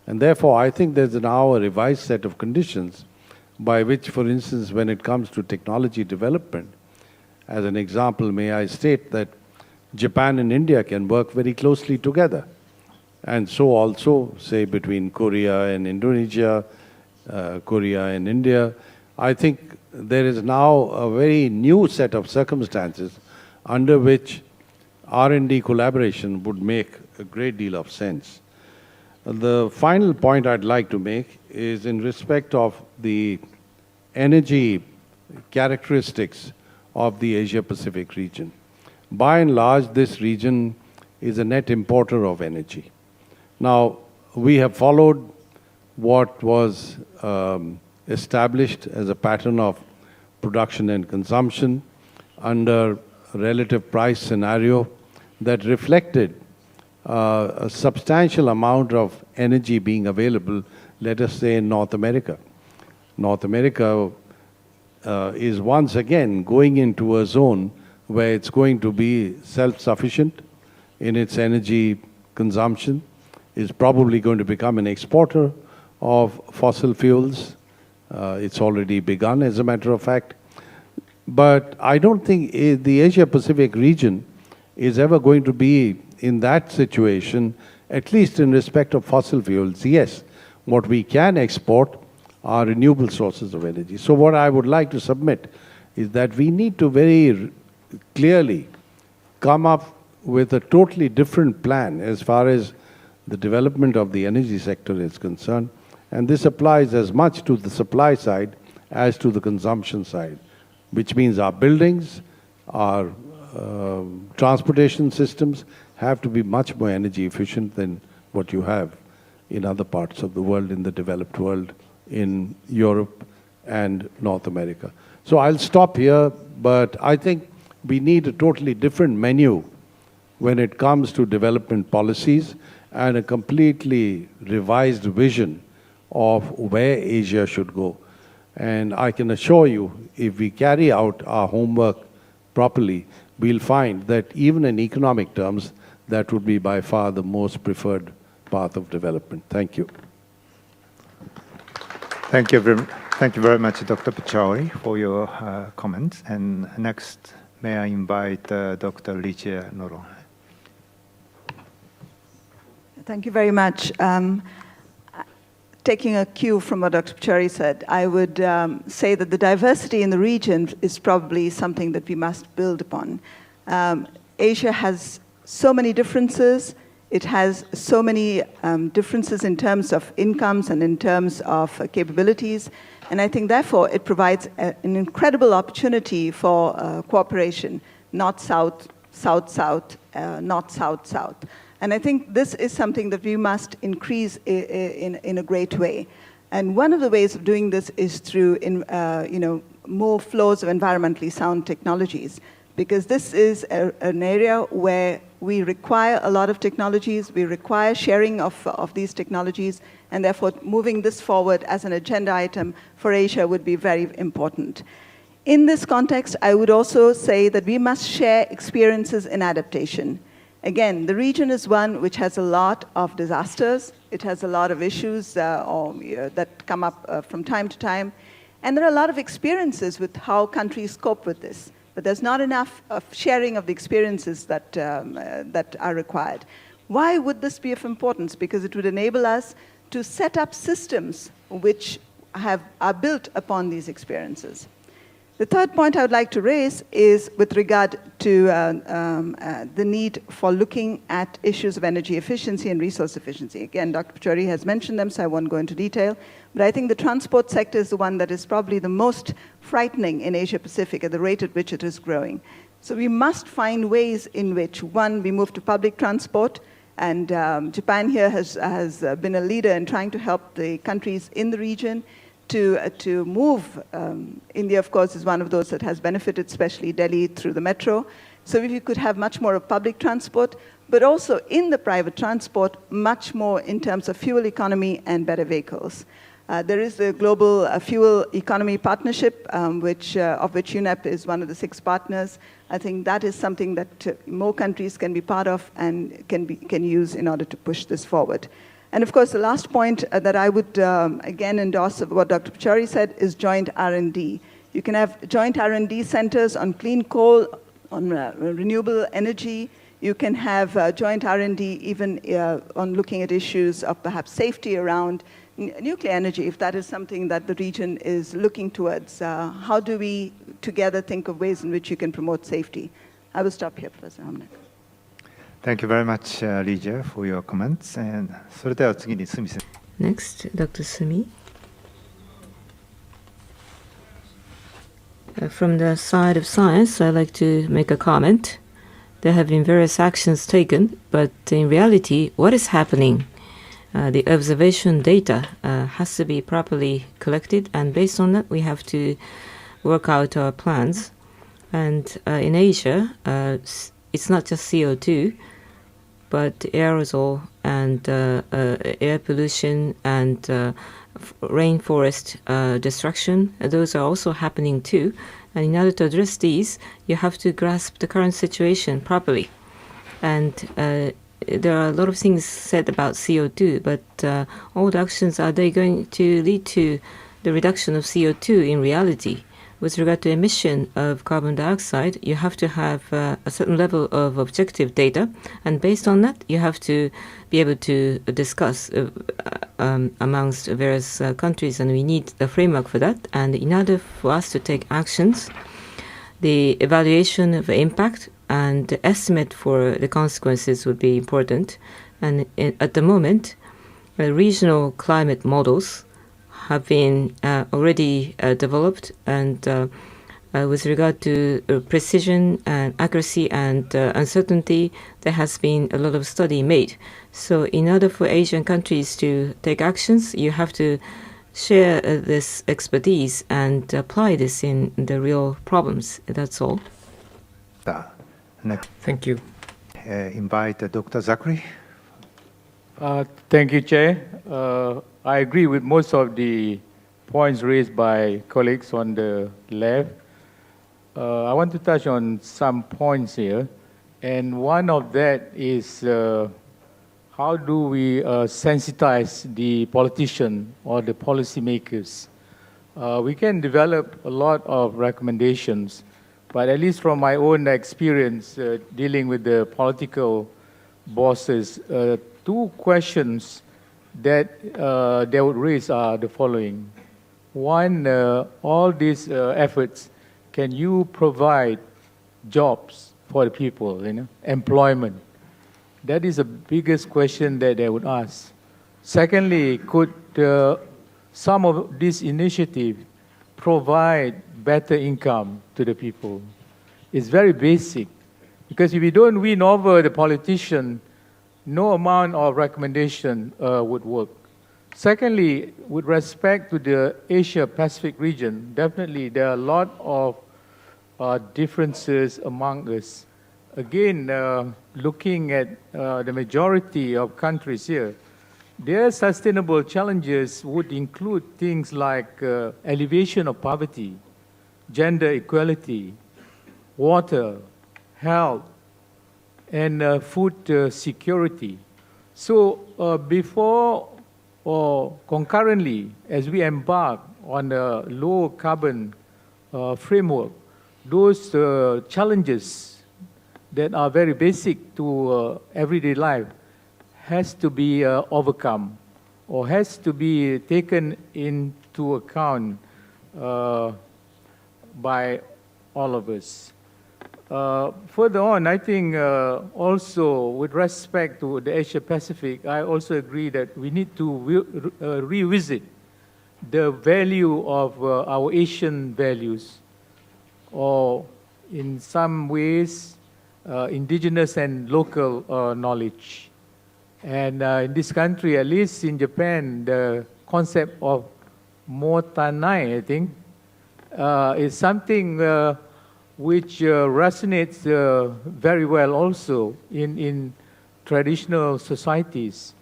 And therefore, I think there's now a revised set of conditions by which, for instance, when it comes to technology development, as an example, may I state that Japan and India can work very closely together. And so also, say, between Korea and Indonesia, Korea and India, I think there is now a very new set of circumstances under which R&D collaboration would make a great deal of sense. The final point I'd like to make is in respect of the energy characteristics of the Asia-Pacific region. By and large, this region is a net importer of energy. Now, we have followed what was established as a pattern of production and consumption under a relative price scenario that reflected a substantial amount of energy being available, let us say, in North America. North America is once again going into a zone where it's going to be self-sufficient in its energy consumption, is probably going to become an exporter of fossil fuels. It's already begun, as a matter of fact. But I don't think the Asia-Pacific region is ever going to be in that situation, at least in respect of fossil fuels. Yes, what we can export are renewable sources of energy. So what I would like to submit is that we need to very clearly come up with a totally different plan as far as the development of the energy sector is concerned. And this applies as much to the supply side as to the consumption side, which means our buildings, our transportation systems have to be much more energy efficient than what you have in other parts of the world, in the developed world, in Europe and North America. So I'll stop here, but I think we need a totally different menu when it comes to development policies and a completely revised vision of where Asia should go. And I can assure you, if we carry out our homework properly, we'll find that even in economic terms, that would be by far the most preferred path of development. Thank you. Thank you very much, Dr. Pachauri, for your comments. And next, may I invite Dr. Licia Noro. Thank you very much. Taking a cue from what Dr. Pachauri said, I would say that the diversity in the region is probably something that we must build upon. Asia has so many differences. It has so many differences in terms of incomes and in terms of capabilities. And I think, therefore, it provides an incredible opportunity for cooperation, north-south, south-south, not south-south. And I think this is something that we must increase in a great way. And one of the ways of doing this is through more flows of environmentally sound technologies, because this is an area where we require a lot of technologies, we require sharing of these technologies, and therefore moving this forward as an agenda item for Asia would be very important. In this context, I would also say that we must share experiences in adaptation. Again, the region is one which has a lot of disasters. It has a lot of issues that come up from time to time. And there are a lot of experiences with how countries cope with this. But there's not enough of sharing of the experiences that are required. Why would this be of importance? Because it would enable us to set up systems which are built upon these experiences. The third point I would like to raise is with regard to the need for looking at issues of energy efficiency and resource efficiency. Again, Dr. Pachauri has mentioned them, so I won't go into detail. But I think the transport sector is the one that is probably the most frightening in Asia Pacific at the rate at which it is growing. So we must find ways in which, one, we move to public transport, and Japan here has been a leader in trying to help the countries in the region to move. India, of course, is one of those that has benefited, especially Delhi, through the metro. So if you could have much more of public transport, but also in the private transport, much more in terms of fuel economy and better vehicles. There is the Global Fuel Economy Partnership, of which UNEP is one of the 6 partners. I think that is something that more countries can be part of and can use in order to push this forward. And of course, the last point that I would again endorse of what Dr. Pachauri said is joint R&D. You can have joint R&D centers on clean coal, on renewable energy. You can have joint R&D even on looking at issues of perhaps safety around nuclear energy, if that is something that the region is looking towards. How do we together think of ways in which you can promote safety? I will stop here, Professor Hamnak. Thank you very much, Lydia, for your comments. And それでは次にスミ先生。 Next, Dr. Sumi. From the side of science, I'd like to make a comment. There have been various actions taken, but in reality, what is happening? The observation data has to be properly collected, and based on that, we have to work out our plans. And in Asia, it's not just CO2, but aerosol and air pollution and rainforest destruction. Those are also happening too. And in order to address these, you have to grasp the current situation properly. And there are a lot of things said about CO2, but all the actions, are they going to lead to the reduction of CO2 in reality? With regard to emission of carbon dioxide, you have to have a certain level of objective data, and based on that, you have to be able to discuss amongst various countries, and we need a framework for that. And in order for us to take actions, the evaluation of impact and the estimate for the consequences would be important. And at the moment, regional climate models have been already developed, and with regard to precision and accuracy and uncertainty, there has been a lot of study made. So in order for Asian countries to take actions, you have to share this expertise and apply this in the real problems. That's all. Thank you. Invite Dr. Zachary. Thank you, Chair. I agree with most of the points raised by colleagues on the left. I want to touch on some points here. And one of that is how do we sensitize the politician or the policymakers? We can develop a lot of recommendations, but at least from my own experience dealing with the political bosses, 2 questions that they would raise are the following. One, all these efforts, can you provide jobs for the people, employment? That is the biggest question that they would ask. Secondly, could some of these initiatives provide better income to the people? It's very basic, because if we don't win over the politician, no amount of recommendation would work. Secondly, with respect to the Asia-Pacific region, definitely there are a lot of differences among us. Again, looking at the majority of countries here, their sustainable challenges would include things like elevation of poverty. gender equality, water, health, and food security. So before or concurrently, as we embark on a low carbon framework, those challenges that are very basic to everyday life has to be overcome or has to be taken into account by all of us. Further on, I think also with respect to the Asia Pacific, I also agree that we need to revisit the value of our Asian values, or in some ways, indigenous and local knowledge. And in this country, at least in Japan, the concept of motanai, I think, is something which resonates very well also in traditional societies.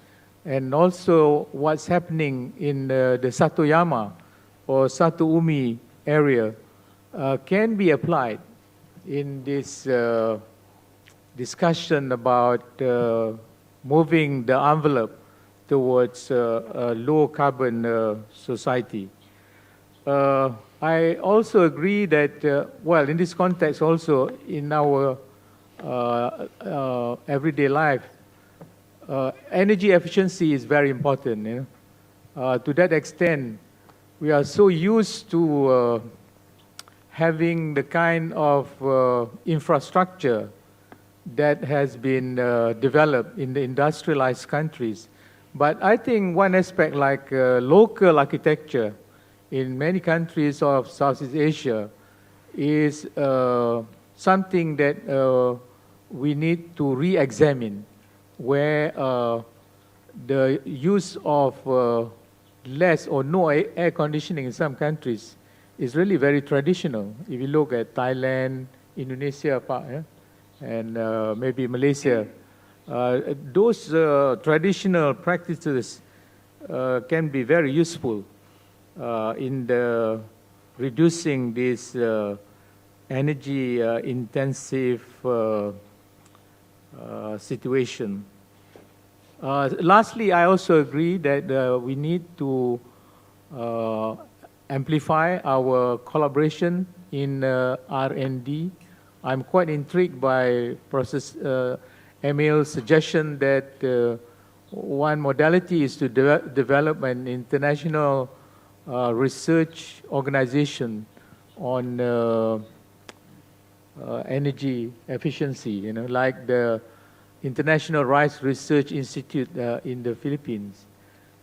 And also what's happening in the Satoyama or Satoumi area can be applied in this discussion about moving the envelope towards a low carbon society. I also agree that, well, in this context also, in our everyday life, energy efficiency is very important. You know? To that extent, we are so used to having the kind of infrastructure that has been developed in the industrialized countries. But I think one aspect like local architecture in many countries of Southeast Asia is something that we need to re-examine, where the use of less or no air conditioning in some countries is really very traditional. If you look at Thailand, Indonesia, and maybe Malaysia, those traditional practices can be very useful in the reducing this energy intensive situation. Lastly, I also agree that we need to amplify our collaboration in R&D. I'm quite intrigued by Emil's suggestion that one modality is to develop an international research organization on energy efficiency, you know, like the International Rice Research Institute in the Philippines.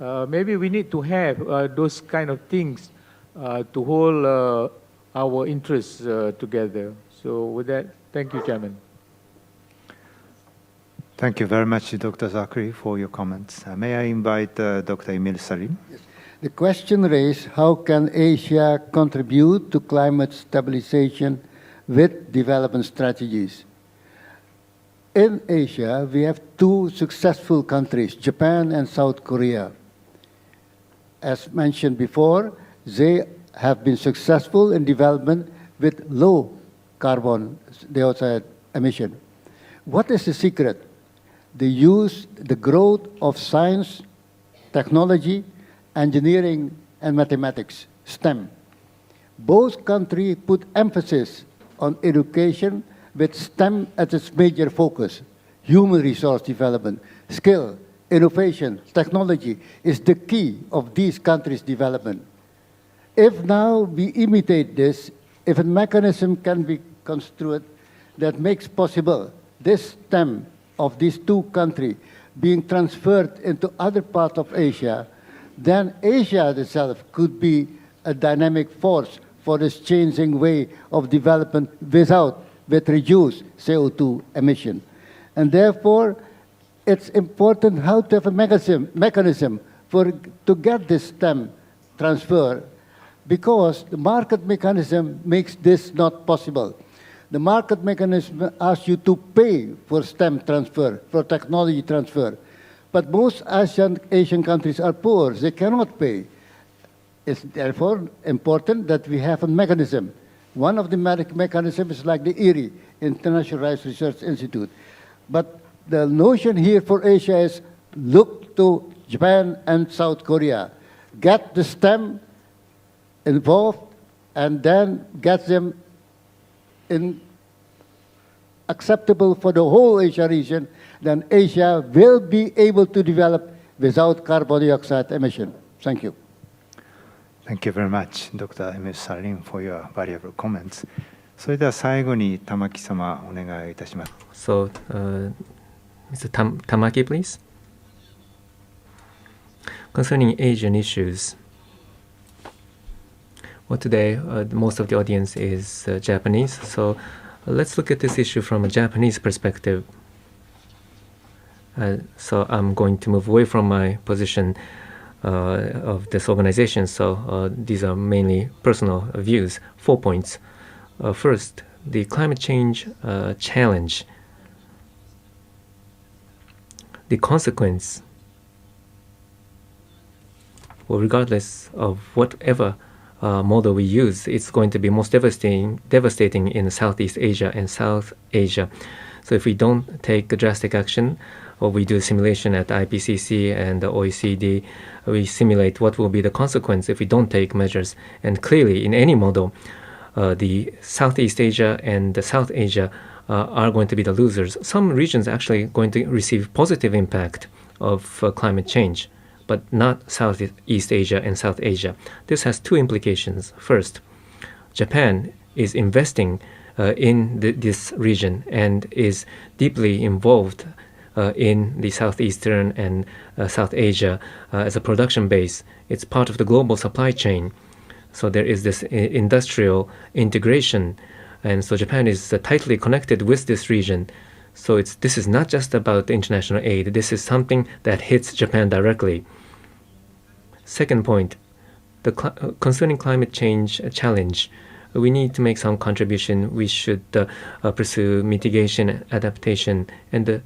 Maybe we need to have those kind of things to hold our interests together. So with that, thank you, Chairman. Thank you very much, Dr. Zakri, for your comments. May I invite Dr. Emil Salim? Yes. The question raised, how can Asia contribute to climate stabilization with development strategies? In Asia, we have two successful countries, Japan and South Korea. As mentioned before, they have been successful in development with low carbon dioxide emission. What is the secret? They use the growth of science, technology, engineering, and mathematics, STEM. Both countries put emphasis on education with STEM as its major focus. Human resource development, skill, innovation, technology is the key of these countries' development. If now we imitate this, if a mechanism can be constructed that makes possible this STEM of these two countries being transferred into other parts of Asia, then Asia itself could be a dynamic force for this changing way of development with reduced CO2 emission. And therefore, it's important how to have a mechanism to get this STEM transfer, because the market mechanism makes this not possible. The market mechanism asks you to pay for STEM transfer, for technology transfer. But most Asian countries are poor, they cannot pay. It's therefore important that we have a mechanism One of the mechanisms is like the IRI, International Rice Research Institute. But the notion here for Asia is look to Japan and South Korea. Get the STEM involved and then get them in acceptable for the whole Asia region, then Asia will be able to develop without carbon dioxide emission. Thank you. Thank you very much, Dr. M. Salim, for your valuable comments. それでは最後に玉木様お願いいたします。So, Mr. Tamaki, please. Concerning Asian issues, well, today most of the audience is Japanese, so let's look at this issue from a Japanese perspective. So I'm going to move away from my position of this organization, so these are mainly personal views. 4 points. First, the climate change challenge. The consequence, well, regardless of whatever model we use, it's going to be most devastating in Southeast Asia and South Asia. So if we don't take a drastic action, or we do a simulation at IPCC and the OECD, we simulate what will be the consequence if we don't take measures. And clearly, in any model, the Southeast Asia and the South Asia are going to be the losers. Some regions actually going to receive positive impact of climate change, but not Southeast Asia and South Asia. This has two implications. First, Japan is investing in this region and is deeply involved in the Southeastern and South Asia as a production base. It's part of the global supply chain. So there is this industrial integration. And so Japan is tightly connected with this region. So this is not just about international aid. This is something that hits Japan directly. Second point, concerning climate change challenge, we need to make some contribution. We should pursue mitigation, adaptation, and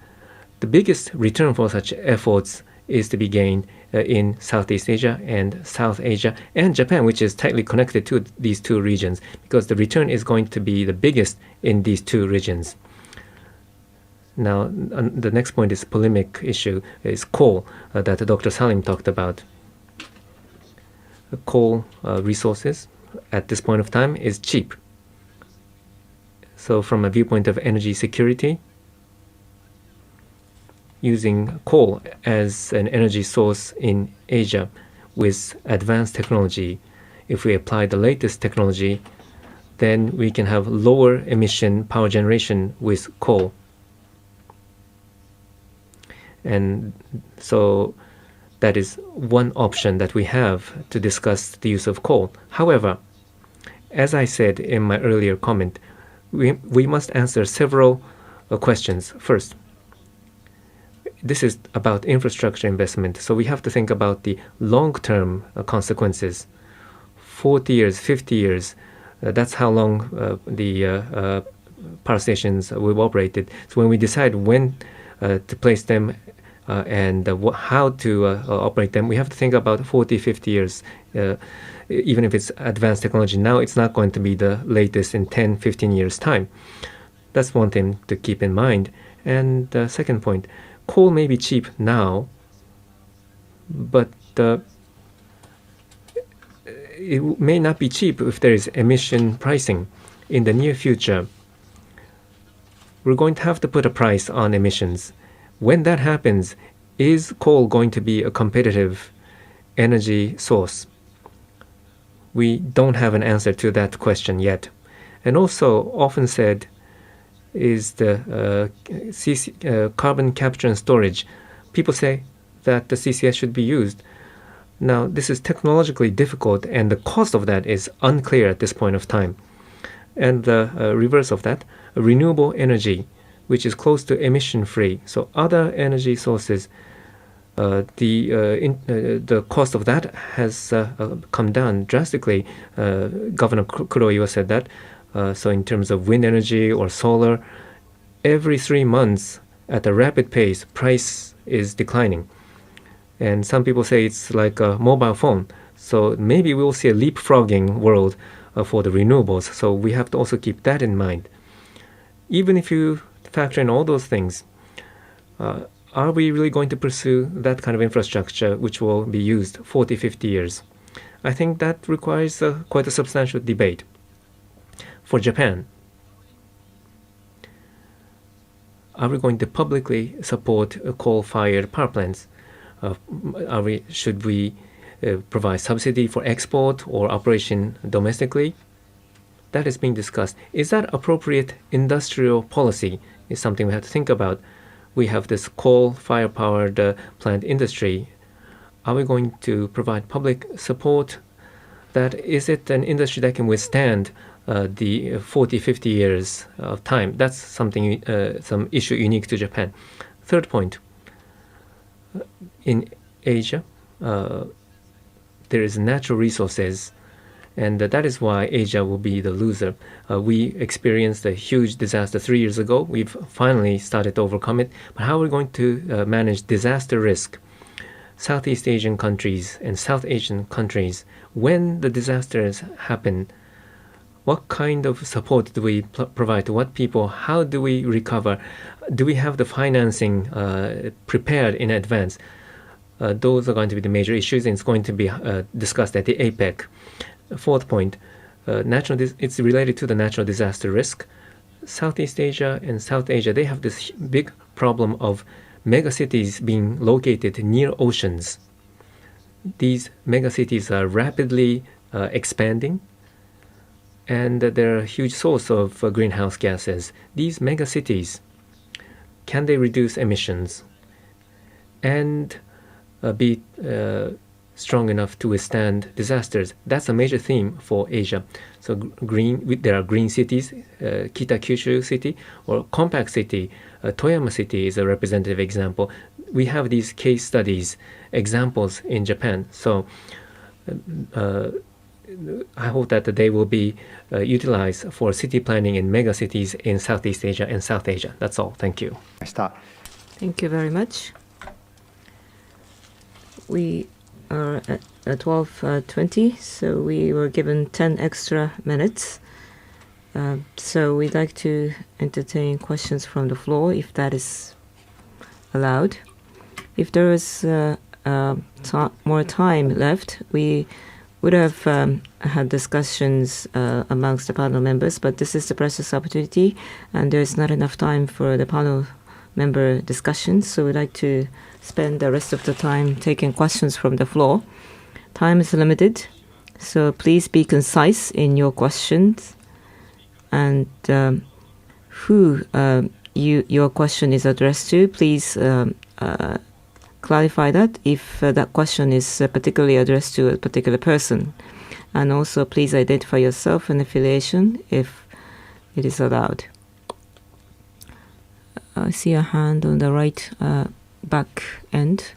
the biggest return for such efforts is to be gained in Southeast Asia and South Asia and Japan, which is tightly connected to these two regions, because the return is going to be the biggest in these two regions. Now, the next point is polemic issue, is coal that Dr. Salim talked about. Coal resources at this point of time is cheap. So from a viewpoint of energy security, using coal as an energy source in Asia with advanced technology, if we apply the latest technology, then we can have lower emission power generation with coal. And so that is one option that we have to discuss the use of coal. However, as I said in my earlier comment, we must answer several questions. First, this is about infrastructure investment, so we have to think about the long-term consequences. 40 years, 50 years, that's how long the power stations will operate. So when we decide when to place them and how to operate them, we have to think about 40, 50 years. Even if it's advanced technology now, it's not going to be the latest in 10, 15 years' time. That's one thing to keep in mind. And the second point, coal may be cheap now, but it may not be cheap if there is emission pricing. In the near future, we're going to have to put a price on emissions. When that happens, is coal going to be a competitive energy source? We don't have an answer to that question yet. And also, often said, is the carbon capture and storage. People say that the CCS should be used. Now, this is technologically difficult, and the cost of that is unclear at this point of time. And the reverse of that, renewable energy, which is close to emission-free. So other energy sources, the cost of that has come down drastically. Governor Kuroiwa said that. So in terms of wind energy or solar, every 3 months at a rapid pace, price is declining. And some people say it's like a mobile phone. So maybe we'll see a leapfrogging world for the renewables. So we have to also keep that in mind. Even if you factor in all those things, are we really going to pursue that kind of infrastructure which will be used 40, 50 years? I think that requires quite a substantial debate. For Japan, are we going to publicly support coal-fired power plants? Should we provide subsidy for export or operation domestically? That is being discussed. Is that appropriate industrial policy? Is something we have to think about. We have this coal-fired powered plant industry. Are we going to provide public support? That is it an industry that can withstand the 40, 50 years of time? That's something, some issue unique to Japan. Third point, in Asia, there is natural resources, and that is why Asia will be the loser. We experienced a huge disaster 3 years ago. We've finally started to overcome it. But how are we going to manage disaster risk? Southeast Asian countries and South Asian countries, when the disasters happen, what kind of support do we provide to what people? How do we recover? Do we have the financing prepared in advance? Those are going to be the major issues, and it's going to be discussed at the APEC. Fourth point, it's related to the natural disaster risk. Southeast Asia and South Asia, they have this big problem of megacities being located near oceans. These megacities are rapidly expanding, and they're a huge source of greenhouse gases. These megacities, can they reduce emissions and be strong enough to withstand disasters? That's a major theme for Asia. So there are green cities, Kita-Kyushu city, or compact city. Toyama city is a representative example. We have these case studies, examples in Japan. So I hope that they will be utilized for city planning in mega cities in Southeast Asia and South Asia. That's all. Thank you. Thank you very much. We are at 12:20, so we were given 10 extra minutes. So we'd like to entertain questions from the floor, if that is allowed. If there is more time left, we would have had discussions amongst the panel members, but this is the precious opportunity, and there is not enough time for the panel member discussions, so we'd like to spend the rest of the time taking questions from the floor. Time is limited, so please be concise in your questions, and who your question is addressed to, please clarify that if that question is particularly addressed to a particular person. And also please identify yourself and affiliation if it is allowed. I see a hand on the right back end.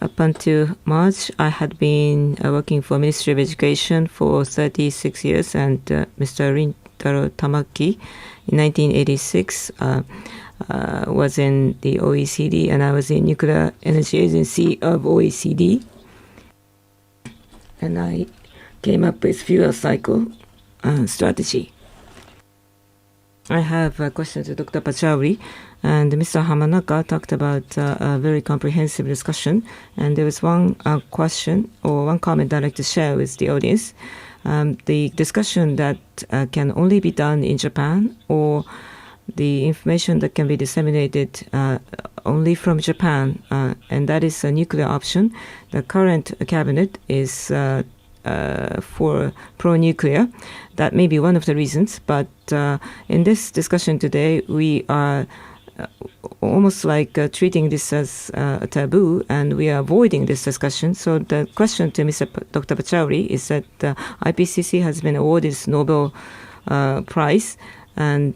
Up until March, I had been working for Ministry of Education for 36 years, and Mr. Rintaro Tamaki in 1986 was in the OECD, and I was in Nuclear Energy Agency of OECD. And I came up with fuel cycle strategy. I have a question to Dr. Pachauri, and Mr. Hamanaka talked about a very comprehensive discussion, and there was one question or one comment I'd like to share with the audience. The discussion that can only be done in Japan, or the information that can be disseminated only from Japan, and that is a nuclear option. The current cabinet is for pro-nuclear. That may be one of the reasons, but in this discussion today, we are almost like treating this as a taboo, and we are avoiding this discussion. So the question to Dr. Pachauri is that IPCC has been awarded this Nobel Prize, and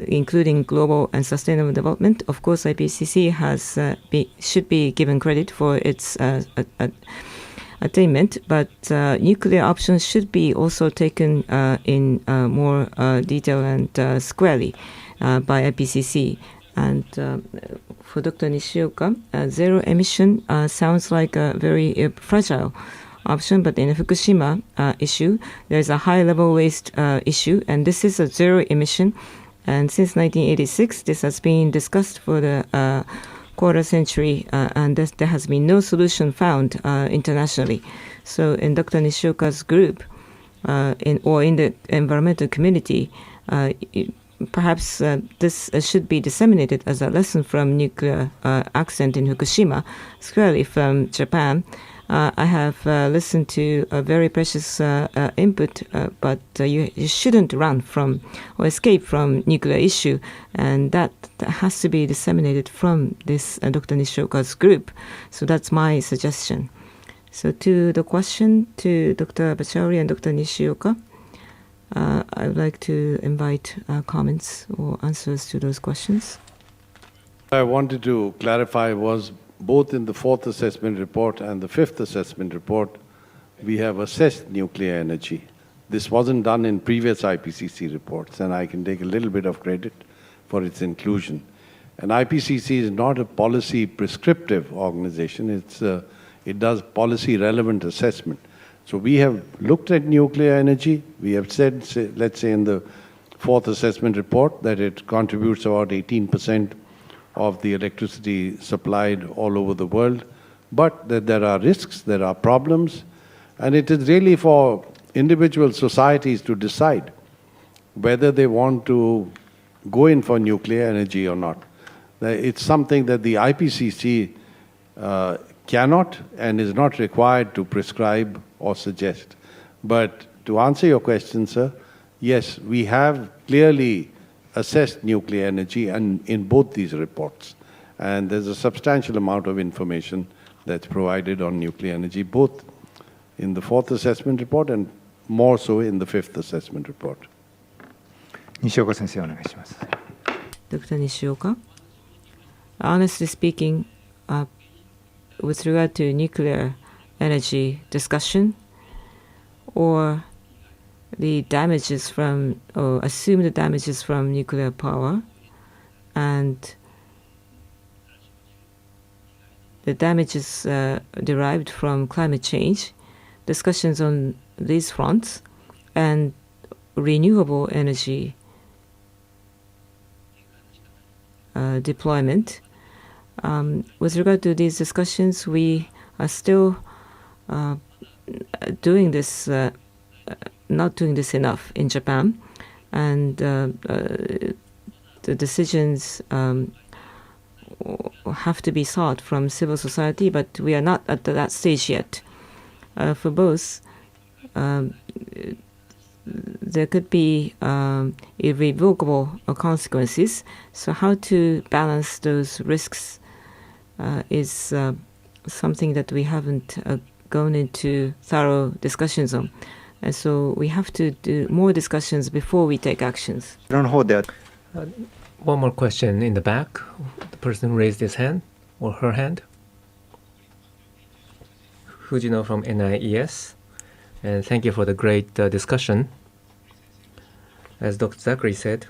including global and sustainable development. Of course, IPCC should be given credit for its attainment, but nuclear options should be also taken in more detail and squarely by IPCC. And for Dr. Nishioka, zero emission sounds like a very fragile option, but in the Fukushima issue, there's a high-level waste issue, and this is a zero emission. And since 1986, this has been discussed for the quarter century, and there has been no solution found internationally. So in Dr. Nishioka's group, in the environmental community, perhaps this should be disseminated as a lesson from nuclear accident in Fukushima, squarely from Japan. I have listened to a very precious input, but you shouldn't run from or escape from nuclear issue, and that has to be disseminated from this Dr. Nishioka's group. So that's my suggestion. So to the question to Dr. Pachauri and Dr. Nishioka, I would like to invite comments or answers to those questions. I wanted to clarify was both in the fourth assessment report and the fifth assessment report, we have assessed nuclear energy. This wasn't done in previous IPCC reports, and I can take a little bit of credit for its inclusion. And IPCC is not a policy prescriptive organization, it does policy relevant assessment. So we have looked at nuclear energy. We have said, let's say in the fourth assessment report, that it contributes about 18% of the electricity supplied all over the world, but that there are risks, there are problems, and it is really for individual societies to decide whether they want to go in for nuclear energy or not. It's something that the IPCC cannot and is not required to prescribe or suggest. But to answer your question, sir, yes, we have clearly assessed nuclear energy and in both these reports. And there's a substantial amount of information that's provided on nuclear energy, both in the fourth assessment report and more so in the fifth assessment report. 西岡先生お願いします。 Dr. Nishioka, honestly speaking, with regard to nuclear energy discussion or the damages from, or assumed damages from nuclear power and the damages derived from climate change, discussions on these fronts, and renewable energy deployment. With regard to these discussions, we are still doing this, not doing this enough in Japan, and the decisions have to be sought from civil society, but we are not at that stage yet. For both, there could be irrevocable consequences. So how to balance those risks is something that we haven't gone into thorough discussions on. And so we have to do more discussions before we take actions. One more question in the back. The person who raised his hand or her hand. Fujino from NIES. And thank you for the great discussion. As Dr. Zachary said,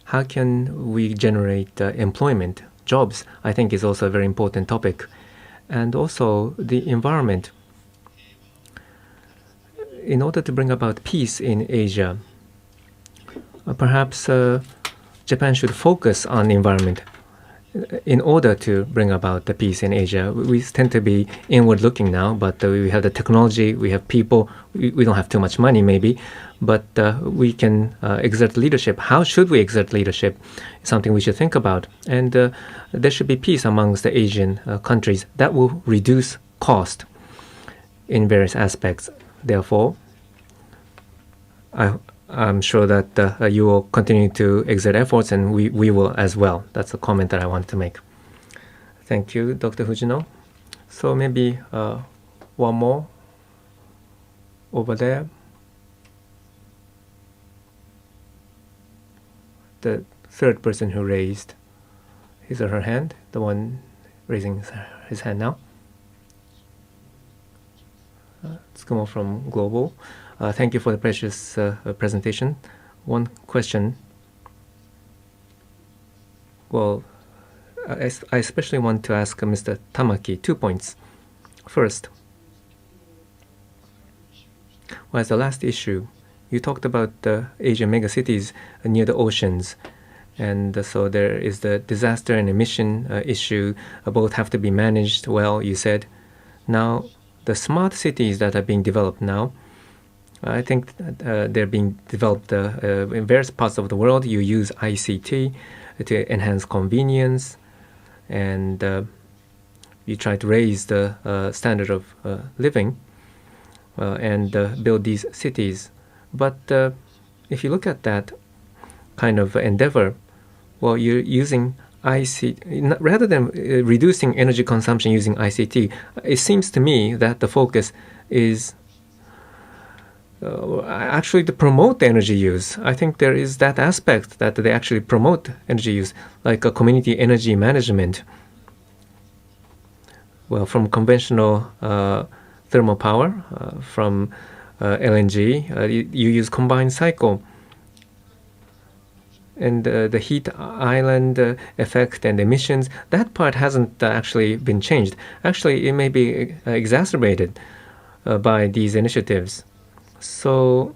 how can we generate employment, jobs, I think is also a very important topic. And also the environment. In order to bring about peace in Asia, perhaps Japan should focus on the environment in order to bring about the peace in Asia. We tend to be inward-looking now, but we have the technology, we have people, we don't have too much money maybe, but we can exert leadership. How should we exert leadership? It's something we should think about. And there should be peace amongst the Asian countries. That will reduce cost in various aspects. Therefore, I'm sure that you will continue to exert efforts, and we will as well. That's a comment that I want to make. Thank you, Dr. Fujino. So maybe one more over there. The third person who raised his or her hand, the one raising his hand now. Tsukumo from Global. Thank you for the precious presentation. One question. Well, I especially want to ask Mr. Tamaki 2 points. First, well, as the last issue, you talked about the Asian megacities near the oceans. And so there is the disaster and emission issue. Both have to be managed well, you said. Now, the smart cities that are being developed now, I think they're being developed in various parts of the world. You use ICT to enhance convenience, and you try to raise the standard of living and build these cities. But if you look at that kind of endeavor, well, you're using ICT, rather than reducing energy consumption using ICT, it seems to me that the focus is actually to promote energy use. I think there is that aspect that they actually promote energy use, like a community energy management. Well, from conventional thermal power, from LNG, you use combined cycle. And the heat island effect and emissions, that part hasn't actually been changed. Actually, it may be exacerbated by these initiatives. So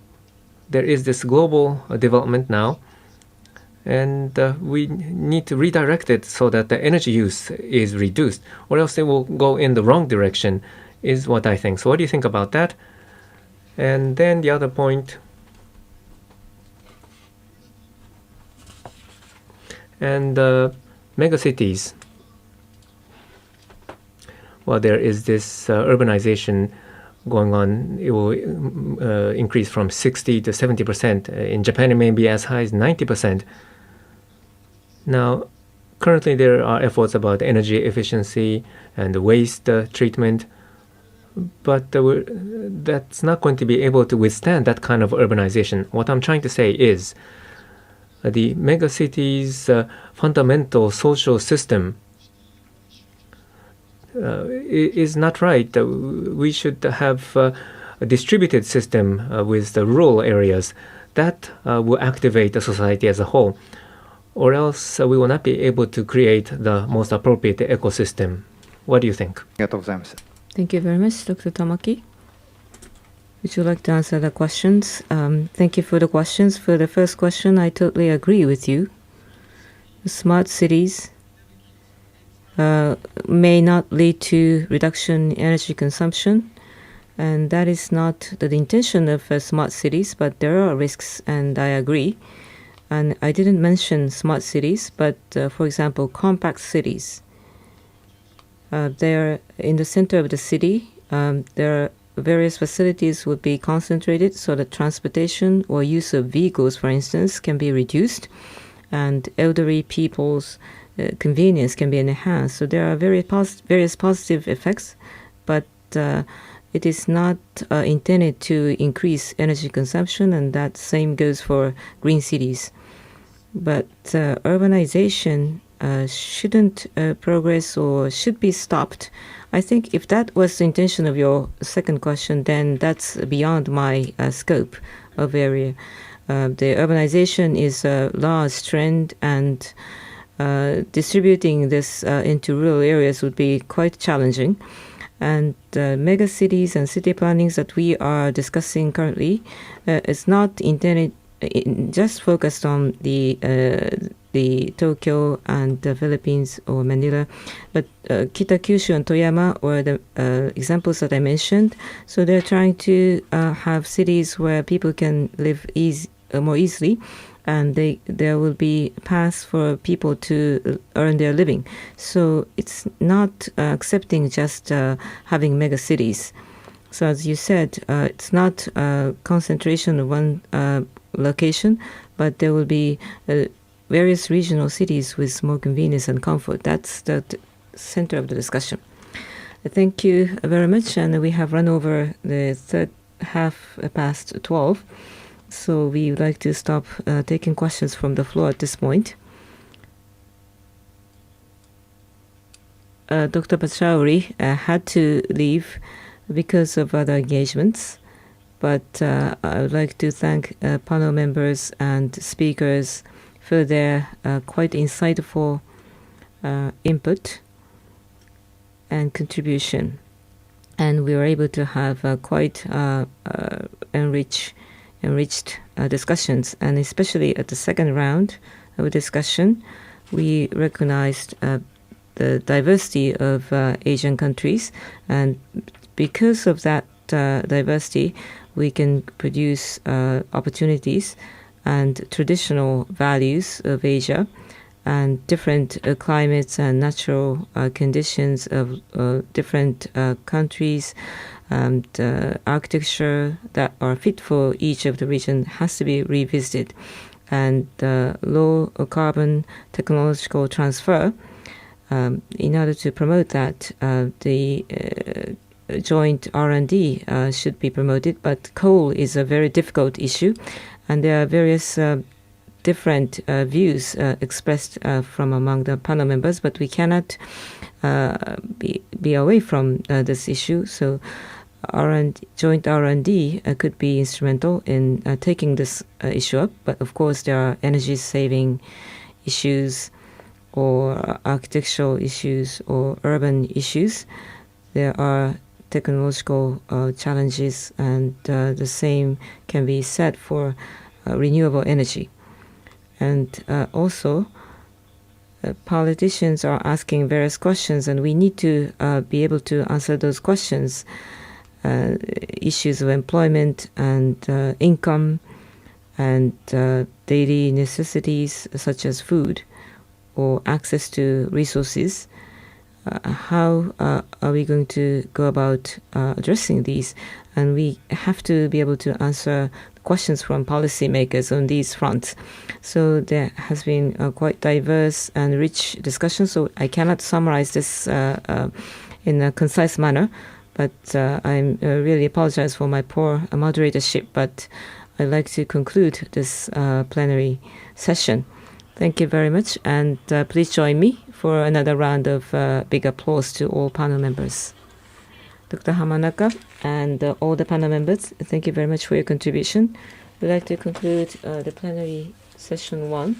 there is this global development now, and we need to redirect it so that the energy use is reduced, or else it will go in the wrong direction, is what I think. So what do you think about that? And then the other point, and megacities. Well, there is this urbanization going on. It will increase from 60 to 70%. In Japan, it may be as high as 90%. Now, currently there are efforts about energy efficiency and waste treatment, but that's not going to be able to withstand that kind of urbanization. What I'm trying to say is the megacities' fundamental social system is not right. We should have a distributed system with the rural areas that will activate the society as a whole, or else we will not be able to create the most appropriate ecosystem. What do you think? Thank you very much, Dr. Tamaki. Would you like to answer the questions? Thank you for the questions. For the first question, I totally agree with you. Smart cities may not lead to reduction in energy consumption, and that is not the intention of smart cities, but there are risks, and I agree. And I didn't mention smart cities, but for example, compact cities. They're in the center of the city. There are various facilities would be concentrated so that transportation or use of vehicles, for instance, can be reduced, and elderly people's convenience can be enhanced. So there are various positive effects, but it is not intended to increase energy consumption, and that same goes for green cities. But urbanization shouldn't progress or should be stopped. I think if that was the intention of your second question, then that's beyond my scope of area. The urbanization is a large trend, and distributing this into rural areas would be quite challenging. And mega cities and city plannings that we are discussing currently is not intended just focused on the Tokyo and the Philippines or Manila, but Kita-Kyushu and Toyama were the examples that I mentioned. So they're trying to have cities where people can live more easily, and there will be paths for people to earn their living. So it's not accepting just having mega cities. So as you said, it's not a concentration of one location, but there will be various regional cities with more convenience and comfort. That's the center of the discussion. Thank you very much, and we have run over the third half past 12. So we would like to stop taking questions from the floor at this point. Dr. Pachauri had to leave because of other engagements, but I would like to thank panel members and speakers for their quite insightful input and contribution. And we were able to have quite enriched discussions. And especially at the second round of discussion, we recognized the diversity of Asian countries. And because of that diversity, we can produce opportunities and traditional values of Asia and different climates and natural conditions of different countries, and architecture that are fit for each of the region has to be revisited. And low carbon technological transfer, in order to promote that, the joint R&D should be promoted, but coal is a very difficult issue, and there are various different views expressed from among the panel members, but we cannot be away from this issue. So joint R&D could be instrumental in taking this issue up, but of course there are energy saving issues or architectural issues or urban issues. There are technological challenges, and the same can be said for renewable energy. And also, politicians are asking various questions, and we need to be able to answer those questions. Issues of employment and income and daily necessities such as food or access to resources. How are we going to go about addressing these? And we have to be able to answer questions from policymakers on these fronts. So there has been quite diverse and rich discussion, so I cannot summarize this in a concise manner, but I really apologize for my poor moderatorship, but I'd like to conclude this plenary session. Thank you very much, and please join me for another round of big applause to all panel members. Dr. Hamanaka and all the panel members, thank you very much for your contribution. We'd like to conclude the plenary session 1,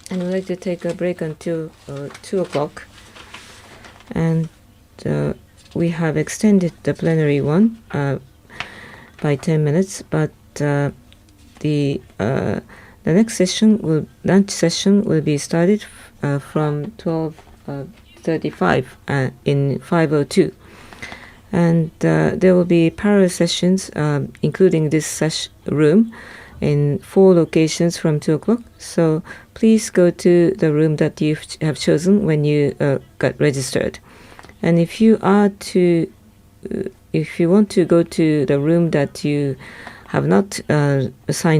and we'd like to take a break until 2 o'clock. And we have extended the plenary 1 by 10 minutes, but the next session, lunch session, will be started from 12:35 in 502. And there will be parallel sessions, including this room, in 4 locations from 2 o'clock. So please go to the room that you have chosen when you got registered. And if you want to go to the room that you have not signed